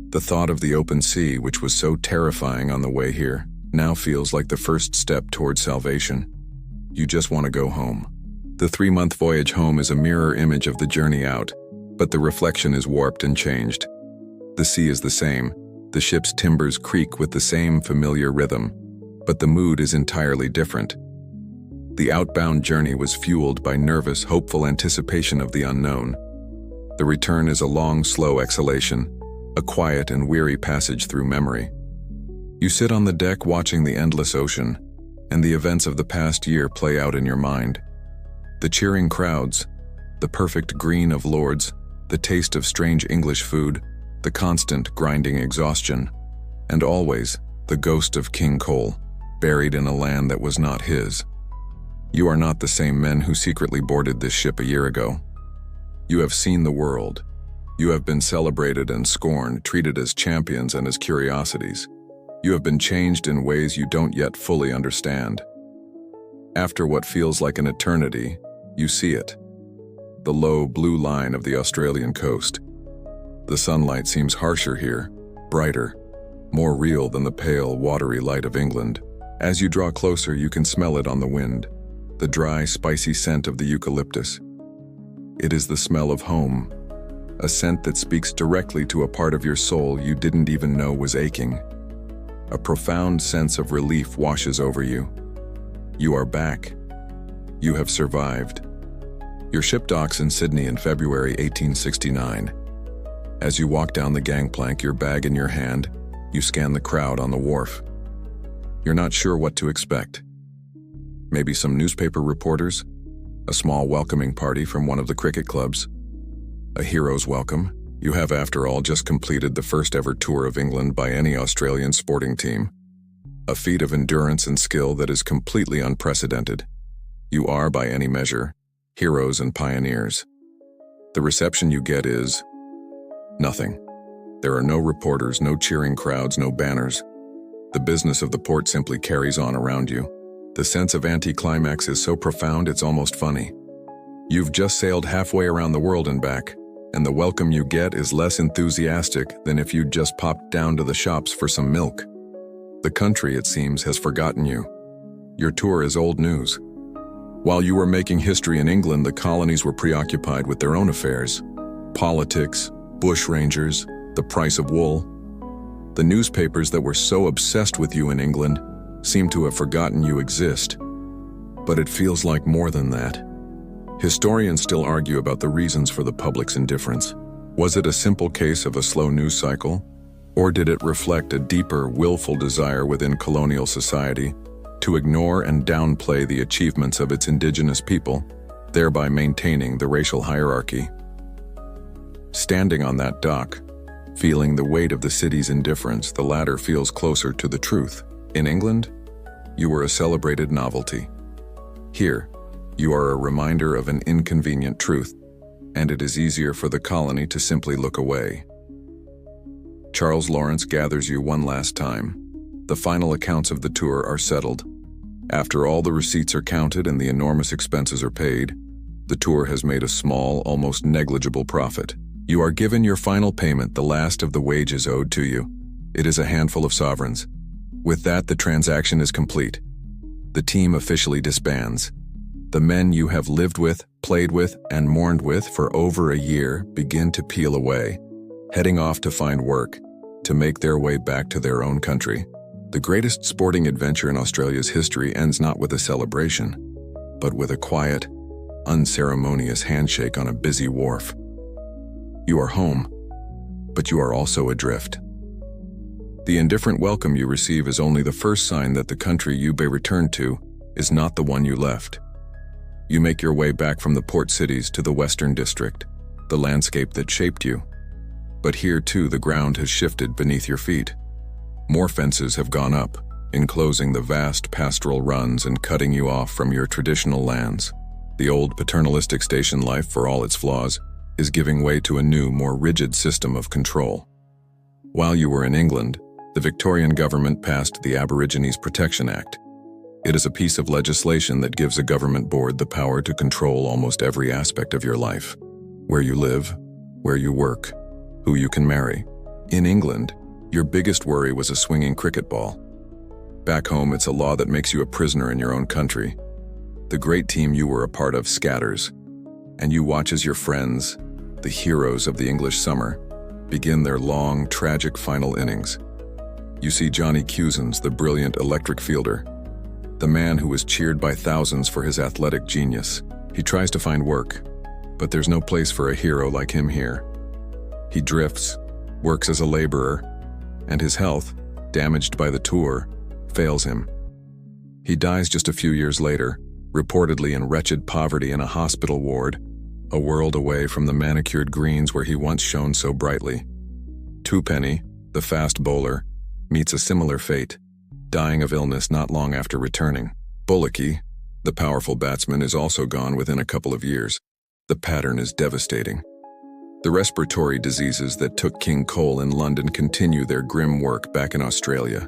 The thought of the open sea, which was so terrifying on the way here, now feels like the first step towards salvation. You just want to go home. The 3-month voyage home is a mirror image of the journey out, but the reflection is warped and changed. The sea is the same. The ship's timbers creak with the same familiar rhythm, but the mood is entirely different. The outbound journey was fueled by nervous, hopeful anticipation of the unknown. The return is a long, slow exhalation, a quiet and weary passage through memory. You sit on the deck watching the endless ocean, and the events of the past year play out in your mind. The cheering crowds, the perfect green of Lords, the taste of strange English food, the constant grinding exhaustion, and always the ghost of King Cole. buried in a land that was not his. You are not the same men who secretly boarded this ship a year ago. You have seen the world. You have been celebrated and scorned, treated as champions and as curiosities. You have been changed in ways you don't yet fully understand. After what feels like an eternity, you see it. The low blue line of the Australian coast. The sunlight seems harsher here, brighter, more real than the pale, watery light of England. As you draw closer, you can smell it on the wind, the dry, spicy scent of the eucalyptus. It is the smell of home, a scent that speaks directly to a part of your soul you didn't even know was aching. A profound sense of relief washes over you. You are back. You have survived. Your ship docks in Sydney in February 1869. As you walk down the gangplank, your bag in your hand, you scan the crowd on the wharf. You're not sure what to expect. Maybe some newspaper reporters, a small welcoming party from one of the cricket clubs, a hero's welcome. You have, after all, just completed the first ever tour of England by any Australian sporting team. A feat of endurance and skill that is completely unprecedented. You are, by any measure, heroes and pioneers. The reception you get is nothing. There are no reporters, no cheering crowds, no banners. The business of the port simply carries on around you. The sense of anticlimax is so profound it's almost funny. You've just sailed halfway around the world and back, and the welcome you get is less enthusiastic than if you'd just popped down to the shops for some milk. The country, it seems, has forgotten you. Your tour is old news. While you were making history in England, the colonies were preoccupied with their own affairs. Politics, bushrangers, the price of wool. The newspapers that were so obsessed with you in England seem to have forgotten you exist. But it feels like more than that. Historians still argue about the reasons for the public's indifference. Was it a simple case of a slow news cycle? Or did it reflect a deeper, willful desire within colonial society to ignore and downplay the achievements of its indigenous people, thereby maintaining the racial hierarchy? Standing on that dock, feeling the weight of the city's indifference, the latter feels closer to the truth. In England, you were a celebrated novelty. Here, you are a reminder of an inconvenient truth, and it is easier for the colony to simply look away. Charles Lawrence gathers you one last time. The final accounts of the tour are settled. After all the receipts are counted and the enormous expenses are paid, the tour has made a small, almost negligible profit. You are given your final payment, the last of the wages owed to you. It is a handful of sovereigns. With that, the transaction is complete. The team officially disbands. The men you have lived with, played with, and mourned with for over a year begin to peel away, heading off to find work, to make their way back to their own country. The greatest sporting adventure in Australia's history ends not with a celebration, but with a quiet, unceremonious handshake on a busy wharf. You are home, but you are also adrift. The indifferent welcome you receive is only the first sign that the country you may return to is not the one you left. You make your way back from the port cities to the Western District, the landscape that shaped you. But here too the ground has shifted beneath your feet. More fences have gone up, enclosing the vast pastoral runs and cutting you off from your traditional lands. The old paternalistic station life, for all its flaws, is giving way to a new, more rigid system of control. While you were in England, the Victorian government passed the Aborigines Protection Act. It is a piece of legislation that gives a government board the power to control almost every aspect of your life. Where you live, where you work, who you can marry. In England, your biggest worry was a swinging cricket ball. Back home, it's a law that makes you a prisoner in your own country. The great team you were a part of scatters, and you watch as your friends, the heroes of the English summer, begin their long, tragic final innings. You see Johnny Cusins, the brilliant electric fielder, the man who was cheered by thousands for his athletic genius. He tries to find work, but there's no place for a hero like him here. He drifts, works as a laborer, and his health, damaged by the tour, fails him. He dies just a few years later, reportedly in wretched poverty in a hospital ward, a world away from the manicured greens where he once shone so brightly. Twopenny, the fast bowler, meets a similar fate, dying of illness not long after returning. Bullocky, the powerful batsman, is also gone within a couple of years. The pattern is devastating. The respiratory diseases that took King Cole in London continue their grim work back in Australia.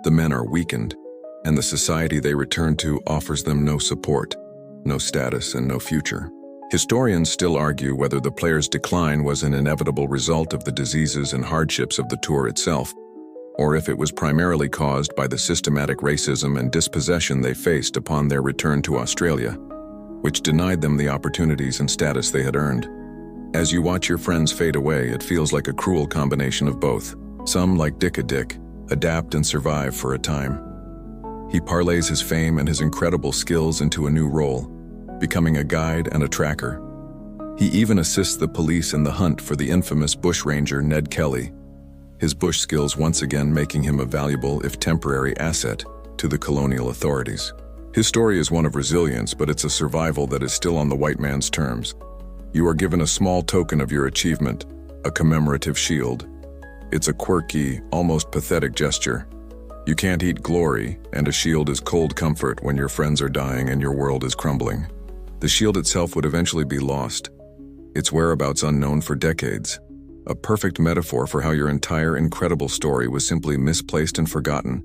The men are weakened, and the society they return to offers them no support, no status, and no future. Historians still argue whether the players' decline was an inevitable result of the diseases and hardships of the tour itself, or if it was primarily caused by the systematic racism and dispossession they faced upon their return to Australia, which denied them the opportunities and status they had earned. As you watch your friends fade away, it feels like a cruel combination of both. Some, like Dick, adapt and survive for a time. He parlays his fame and his incredible skills into a new role, becoming a guide and a tracker. He even assists the police in the hunt for the infamous bushranger Ned Kelly, his bush skills once again making him a valuable, if temporary, asset to the colonial authorities. His story is one of resilience, but it's a survival that is still on the white man's terms. You are given a small token of your achievement, a commemorative shield. It's a quirky, almost pathetic gesture. You can't eat glory, and a shield is cold comfort when your friends are dying and your world is crumbling. The shield itself would eventually be lost, its whereabouts unknown for decades. A perfect metaphor for how your entire incredible story was simply misplaced and forgotten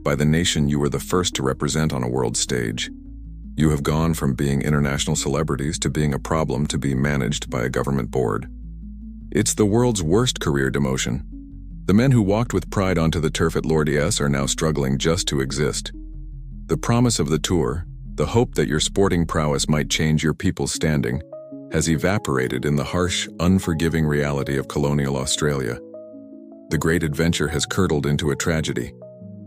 by the nation you were the first to represent on a world stage. You have gone from being international celebrities to being a problem to be managed by a government board. It's the world's worst career demotion. The men who walked with pride onto the turf at Lourdes are now struggling just to exist. The promise of the tour, the hope that your sporting prowess might change your people's standing, has evaporated in the harsh, unforgiving reality of colonial Australia. The great adventure has curdled into a tragedy.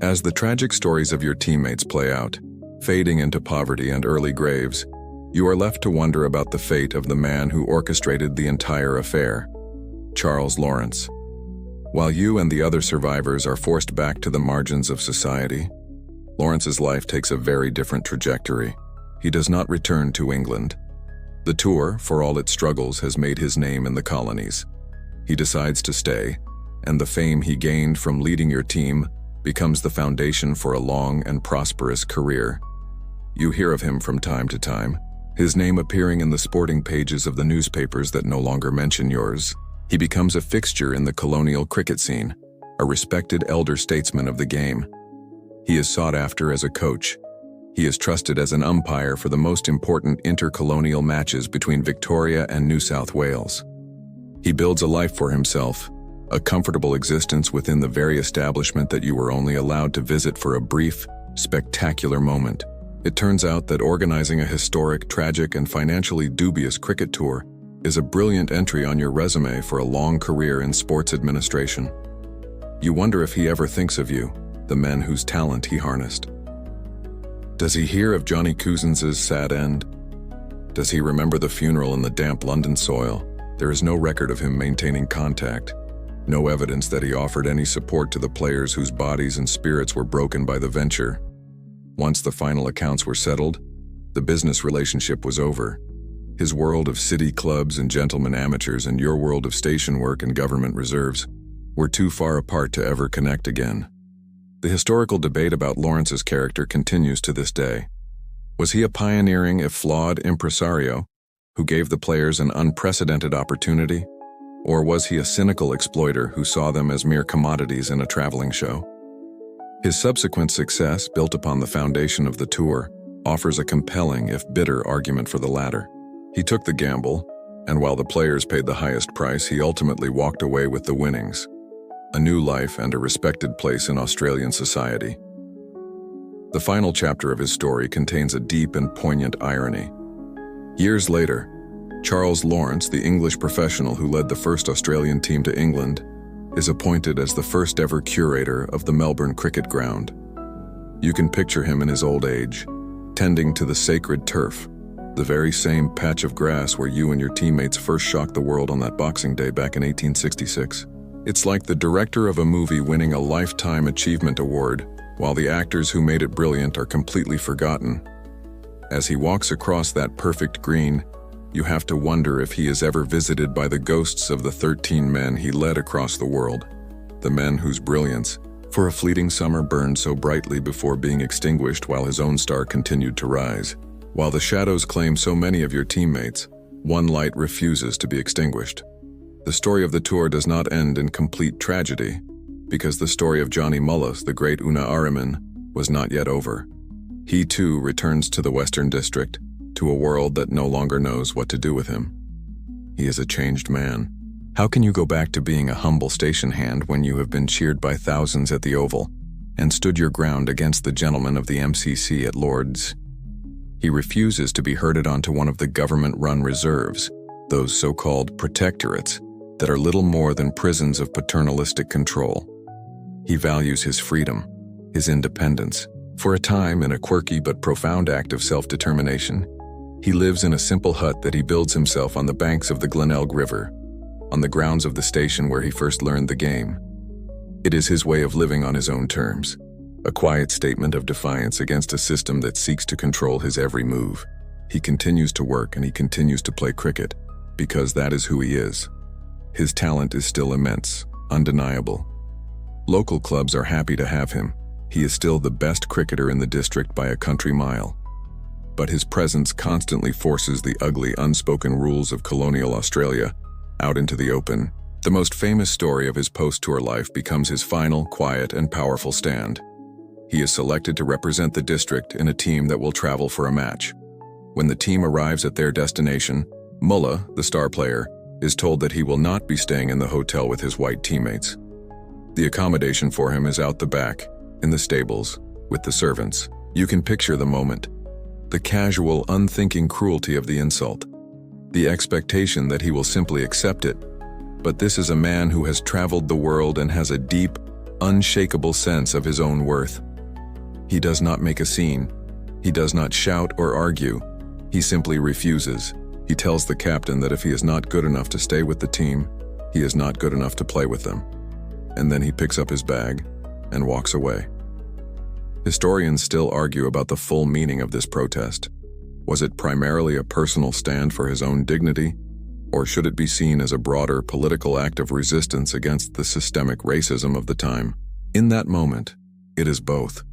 As the tragic stories of your teammates play out, fading into poverty and early graves, you are left to wonder about the fate of the man who orchestrated the entire affair, Charles Lawrence. While you and the other survivors are forced back to the margins of society, Lawrence's life takes a very different trajectory. He does not return to England. The tour, for all its struggles, has made his name in the colonies. He decides to stay, and the fame he gained from leading your team becomes the foundation for a long and prosperous career. You hear of him from time to time, his name appearing in the sporting pages of the newspapers that no longer mention yours. He becomes a fixture in the colonial cricket scene, a respected elder statesman of the game. He is sought after as a coach. He is trusted as an umpire for the most important intercolonial matches between Victoria and New South Wales. He builds a life for himself, a comfortable existence within the very establishment that you were only allowed to visit for a brief, spectacular moment. It turns out that organizing a historic, tragic, and financially dubious cricket tour is a brilliant entry on your resume for a long career in sports administration. You wonder if he ever thinks of you, the men whose talent he harnessed. Does he hear of Johnny Cousins's sad end? Does he remember the funeral in the damp London soil? There is no record of him maintaining contact, no evidence that he offered any support to the players whose bodies and spirits were broken by the venture. Once the final accounts were settled, the business relationship was over. His world of city clubs and gentlemen amateurs and your world of station work and government reserves were too far apart to ever connect again. The historical debate about Lawrence's character continues to this day. Was he a pioneering, if flawed, impresario who gave the players an unprecedented opportunity? Or was he a cynical exploiter who saw them as mere commodities in a traveling show? His subsequent success, built upon the foundation of the tour, offers a compelling, if bitter, argument for the latter. He took the gamble, and while the players paid the highest price, he ultimately walked away with the winnings. A new life and a respected place in Australian society. The final chapter of his story contains a deep and poignant irony. Years later, Charles Lawrence, the English professional who led the first Australian team to England, is appointed as the first ever curator of the Melbourne cricket ground. You can picture him in his old age, tending to the sacred turf, the very same patch of grass where you and your teammates first shocked the world on that Boxing Day back in 1866. It's like the director of a movie winning a Lifetime Achievement Award, while the actors who made it brilliant are completely forgotten. As he walks across that perfect green, you have to wonder if he is ever visited by the ghosts of the 13 men he led across the world, the men whose brilliance, For a fleeting summer burned so brightly before being extinguished while his own star continued to rise. While the shadows claim so many of your teammates, one light refuses to be extinguished. The story of the tour does not end in complete tragedy, because the story of Johnny Mullis, the great Una Ariman, was not yet over. He too returns to the Western District, to a world that no longer knows what to do with him. He is a changed man. How can you go back to being a humble station hand when you have been cheered by thousands at the Oval and stood your ground against the gentlemen of the MCC at Lord's? He refuses to be herded onto one of the government-run reserves, those so-called protectorates that are little more than prisons of paternalistic control. He values his freedom, his independence. For a time, in a quirky but profound act of self-determination, he lives in a simple hut that he builds himself on the banks of the Glenelg River, on the grounds of the station where he first learned the game. It is his way of living on his own terms, a quiet statement of defiance against a system that seeks to control his every move. He continues to work and he continues to play cricket, because that is who he is. His talent is still immense, undeniable. Local clubs are happy to have him. He is still the best cricketer in the district by a country mile. But his presence constantly forces the ugly, unspoken rules of colonial Australia out into the open. The most famous story of his post-tour life becomes his final, quiet, and powerful stand. He is selected to represent the district in a team that will travel for a match. When the team arrives at their destination, Mullah, the star player, is told that he will not be staying in the hotel with his white teammates. The accommodation for him is out the back, in the stables, with the servants. You can picture the moment. The casual, unthinking cruelty of the insult. The expectation that he will simply accept it. But this is a man who has traveled the world and has a deep, unshakable sense of his own worth. He does not make a scene. He does not shout or argue. He simply refuses. He tells the captain that if he is not good enough to stay with the team, he is not good enough to play with them. And then he picks up his bag and walks away. Historians still argue about the full meaning of this protest. Was it primarily a personal stand for his own dignity, or should it be seen as a broader political act of resistance against the systemic racism of the time? In that moment, it is both.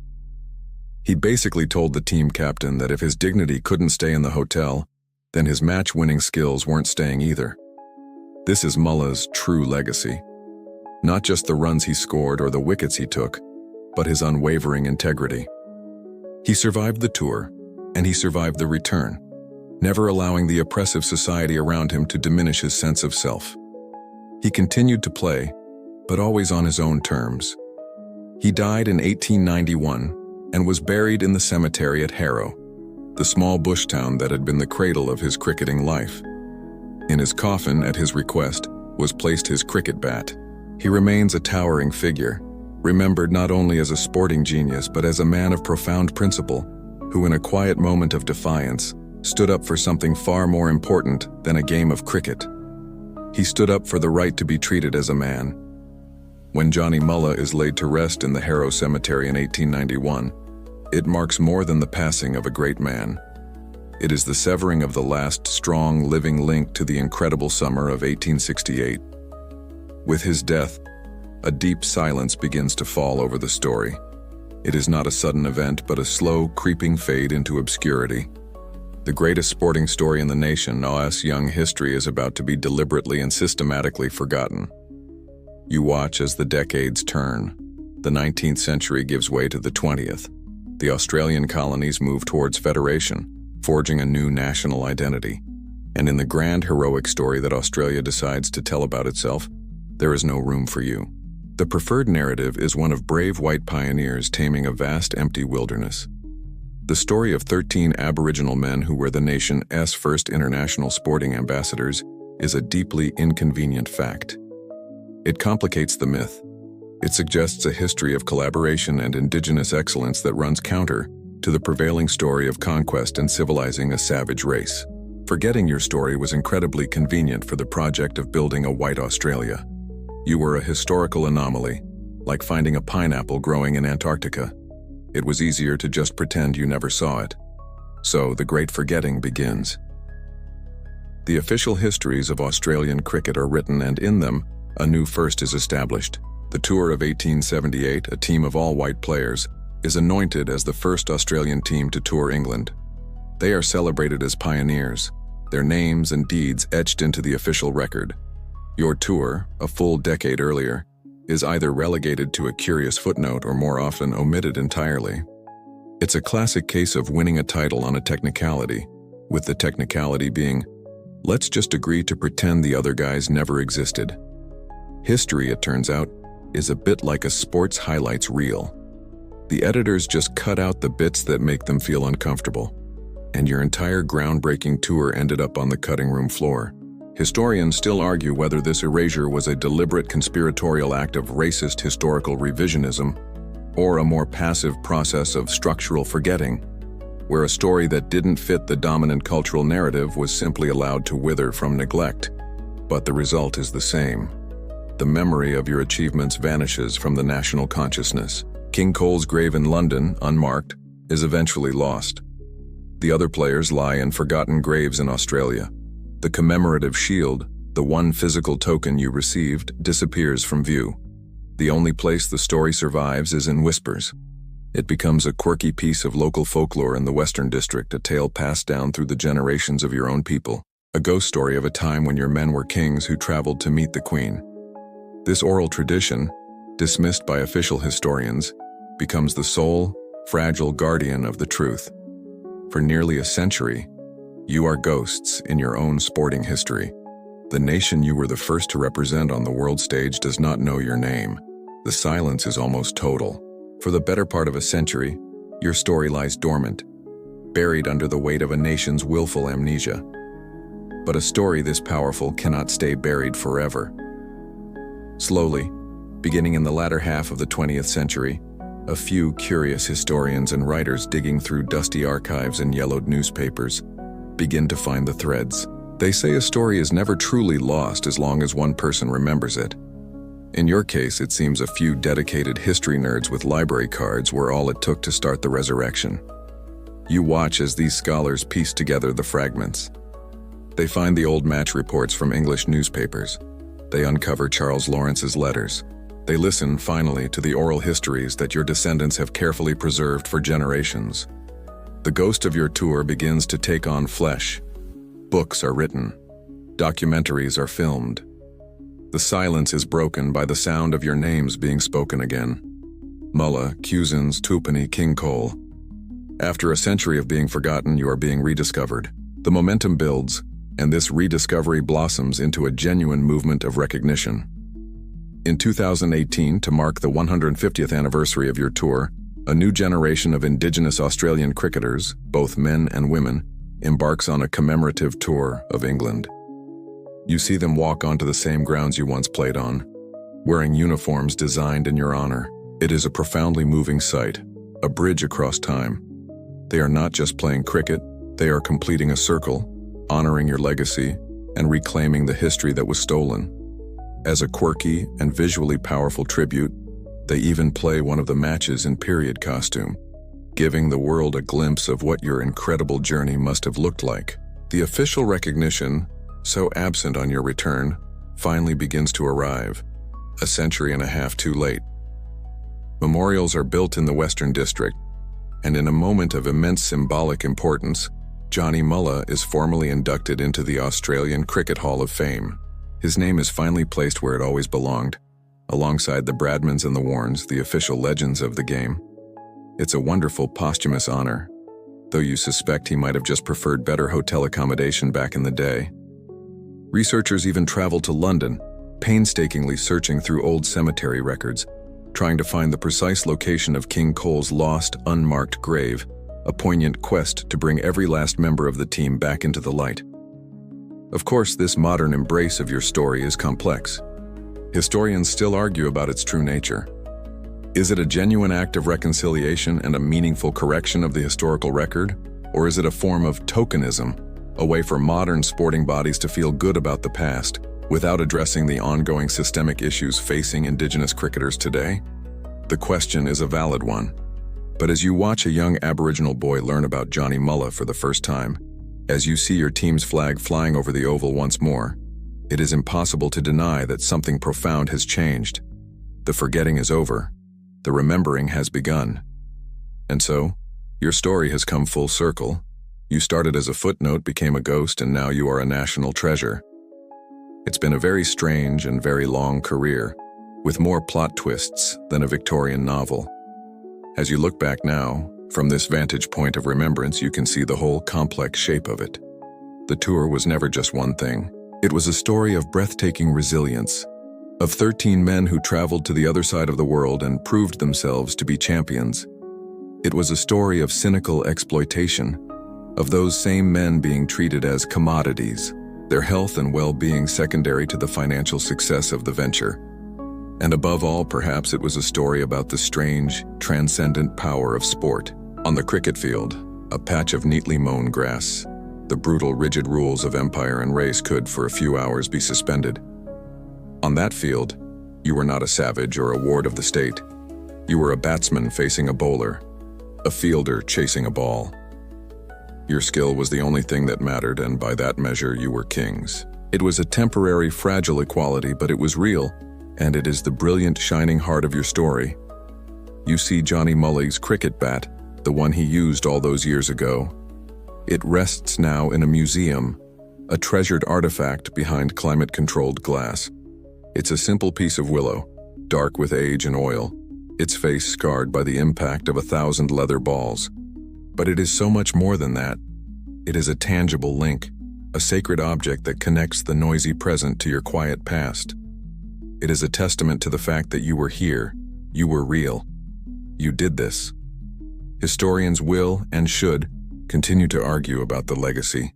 He basically told the team captain that if his dignity couldn't stay in the hotel, then his match-winning skills weren't staying either. This is Mullah's true legacy. Not just the runs he scored or the wickets he took, but his unwavering integrity. He survived the tour, and he survived the return, never allowing the oppressive society around him to diminish his sense of self. He continued to play, but always on his own terms. He died in 1891 and was buried in the cemetery at Harrow, the small bush town that had been the cradle of his cricketing life. In his coffin, at his request, was placed his cricket bat. He remains a towering figure, remembered not only as a sporting genius but as a man of profound principle, who in a quiet moment of defiance stood up for something far more important than a game of cricket. He stood up for the right to be treated as a man. When Johnny Mullah is laid to rest in the Harrow Cemetery in 1891, it marks more than the passing of a great man. It is the severing of the last strong living link to the incredible summer of 1868. With his death, a deep silence begins to fall over the story. It is not a sudden event, but a slow, creeping fade into obscurity. The greatest sporting story in the nation, OS young history, is about to be deliberately and systematically forgotten. You watch as the decades turn. The 19th century gives way to the 20th. The Australian colonies move towards federation, forging a new national identity. And in the grand heroic story that Australia decides to tell about itself, there is no room for you. The preferred narrative is one of brave white pioneers taming a vast empty wilderness. The story of 13 Aboriginal men who were the nation's first international sporting ambassadors is a deeply inconvenient fact. It complicates the myth. It suggests a history of collaboration and Indigenous excellence that runs counter to the prevailing story of conquest and civilizing a savage race. Forgetting your story was incredibly convenient for the project of building a white Australia. You were a historical anomaly, like finding a pineapple growing in Antarctica. It was easier to just pretend you never saw it. So the great forgetting begins. The official histories of Australian cricket are written, and in them, a new first is established. The tour of 1878, a team of all white players, is anointed as the first Australian team to tour England. They are celebrated as pioneers, their names and deeds etched into the official record. Your tour, a full decade earlier, is either relegated to a curious footnote or more often omitted entirely. It's a classic case of winning a title on a technicality, with the technicality being, let's just agree to pretend the other guys never existed. History, it turns out, is a bit like a sports highlights reel. The editors just cut out the bits that make them feel uncomfortable, and your entire groundbreaking tour ended up on the cutting room floor. Historians still argue whether this erasure was a deliberate conspiratorial act of racist historical revisionism or a more passive process of structural forgetting, where a story that didn't fit the dominant cultural narrative was simply allowed to wither from neglect. But the result is the same. The memory of your achievements vanishes from the national consciousness. King Cole's grave in London, unmarked, is eventually lost. The other players lie in forgotten graves in Australia. The commemorative shield, the one physical token you received, disappears from view. The only place the story survives is in whispers. It becomes a quirky piece of local folklore in the Western District, a tale passed down through the generations of your own people, a ghost story of a time when your men were kings who traveled to meet the Queen. This oral tradition, dismissed by official historians, becomes the sole, fragile guardian of the truth. For nearly a century, you are ghosts in your own sporting history. The nation you were the first to represent on the world stage does not know your name. The silence is almost total. For the better part of a century, your story lies dormant, buried under the weight of a nation's willful amnesia. But a story this powerful cannot stay buried forever. Slowly, beginning in the latter half of the 20th century, a few curious historians and writers digging through dusty archives and yellowed newspapers begin to find the threads. They say a story is never truly lost as long as one person remembers it. In your case, it seems a few dedicated history nerds with library cards were all it took to start the resurrection. You watch as these scholars piece together the fragments. They find the old match reports from English newspapers. They uncover Charles Lawrence's letters. They listen, finally, to the oral histories that your descendants have carefully preserved for generations. The ghost of your tour begins to take on flesh. Books are written. Documentaries are filmed. The silence is broken by the sound of your names being spoken again. Mulla, Cusins, Tupani, King Cole. After a century of being forgotten, you are being rediscovered. The momentum builds, and this rediscovery blossoms into a genuine movement of recognition. In 2018, to mark the 150th anniversary of your tour, a new generation of Indigenous Australian cricketers, both men and women, embarks on a commemorative tour of England. You see them walk onto the same grounds you once played on, wearing uniforms designed in your honor. It is a profoundly moving sight, a bridge across time. They are not just playing cricket, they are completing a circle, honoring your legacy, and reclaiming the history that was stolen. As a quirky and visually powerful tribute, they even play one of the matches in period costume, giving the world a glimpse of what your incredible journey must have looked like. The official recognition, so absent on your return, finally begins to arrive, a century and a half too late. Memorials are built in the Western District, and in a moment of immense symbolic importance, Johnny Mulla is formally inducted into the Australian Cricket Hall of Fame. His name is finally placed where it always belonged, alongside the Bradmans and the Warnes, the official legends of the game. It's a wonderful posthumous honor, though you suspect he might have just preferred better hotel accommodation back in the day. Researchers even traveled to London, painstakingly searching through old cemetery records, trying to find the precise location of King Cole's lost, unmarked grave, a poignant quest to bring every last member of the team back into the light. Of course, this modern embrace of your story is complex. Historians still argue about its true nature. Is it a genuine act of reconciliation and a meaningful correction of the historical record? Or is it a form of tokenism, a way for modern sporting bodies to feel good about the past, without addressing the ongoing systemic issues facing Indigenous cricketers today? The question is a valid one. But as you watch a young Aboriginal boy learn about Johnny Mulla for the first time, as you see your team's flag flying over the oval once more, it is impossible to deny that something profound has changed. The forgetting is over. The remembering has begun. And so, your story has come full circle. You started as a footnote, became a ghost, and now you are a national treasure. It's been a very strange and very long career, with more plot twists than a Victorian novel. As you look back now, from this vantage point of remembrance, you can see the whole complex shape of it. The tour was never just one thing. It was a story of breathtaking resilience, of 13 men who traveled to the other side of the world and proved themselves to be champions. It was a story of cynical exploitation, of those same men being treated as commodities, their health and well-being secondary to the financial success of the venture. And above all, perhaps it was a story about the strange, transcendent power of sport. On the cricket field, a patch of neatly mown grass, the brutal, rigid rules of empire and race could, for a few hours, be suspended. On that field, you were not a savage or a ward of the state. You were a batsman facing a bowler, a fielder chasing a ball. Your skill was the only thing that mattered, and by that measure, you were kings. It was a temporary, fragile equality, but it was real, and it is the brilliant, shining heart of your story. You see Johnny Mully's cricket bat, the one he used all those years ago. It rests now in a museum, a treasured artifact behind climate-controlled glass. It's a simple piece of willow, dark with age and oil, its face scarred by the impact of 1,000 leather balls. But it is so much more than that. It is a tangible link, a sacred object that connects the noisy present to your quiet past. It is a testament to the fact that you were here, you were real. You did this. Historians will, and should, continue to argue about the legacy.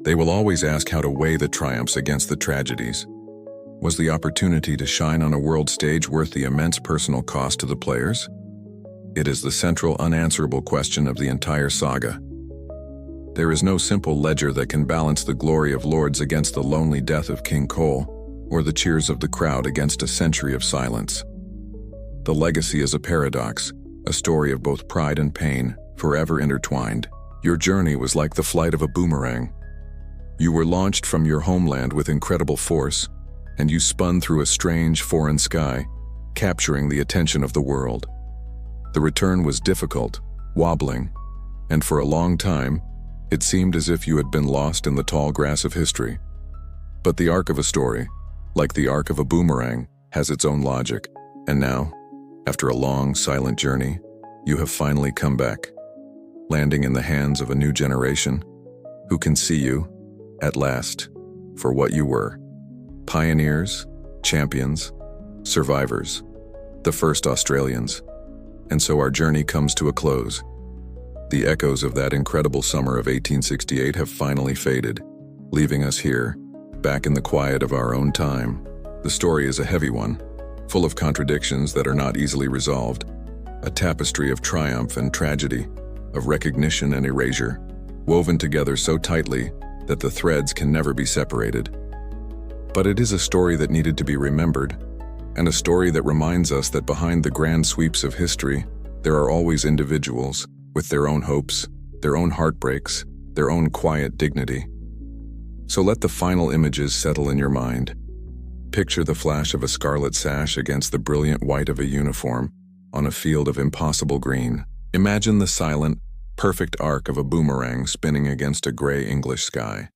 They will always ask how to weigh the triumphs against the tragedies. Was the opportunity to shine on a world stage worth the immense personal cost to the players? It is the central, unanswerable question of the entire saga. There is no simple ledger that can balance the glory of Lords against the lonely death of King Cole, or the cheers of the crowd against a century of silence. The legacy is a paradox, a story of both pride and pain, forever intertwined. Your journey was like the flight of a boomerang. You were launched from your homeland with incredible force, and you spun through a strange foreign sky, capturing the attention of the world. The return was difficult, wobbling, and for a long time, it seemed as if you had been lost in the tall grass of history. But the arc of a story, like the arc of a boomerang, has its own logic. And now, after a long, silent journey, you have finally come back, landing in the hands of a new generation who can see you, at last, for what you were. Pioneers, champions, survivors, the first Australians. And so our journey comes to a close. The echoes of that incredible summer of 1868 have finally faded, leaving us here, back in the quiet of our own time. The story is a heavy one, full of contradictions that are not easily resolved, a tapestry of triumph and tragedy, of recognition and erasure, woven together so tightly that the threads can never be separated. But it is a story that needed to be remembered, and a story that reminds us that behind the grand sweeps of history, there are always individuals with their own hopes, their own heartbreaks, their own quiet dignity. So let the final images settle in your mind. Picture the flash of a scarlet sash against the brilliant white of a uniform on a field of impossible green. Imagine the silent, perfect arc of a boomerang spinning against a gray English sky.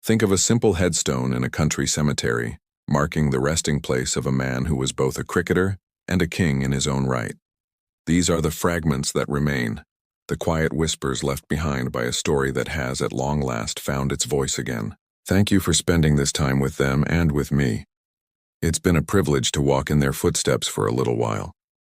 Think of a simple headstone in a country cemetery, marking the resting place of a man who was both a cricketer and a king in his own right. These are the fragments that remain, the quiet whispers left behind by a story that has at long last found its voice again. Thank you for spending this time with them and with me. It's been a privilege to walk in their footsteps for a little while.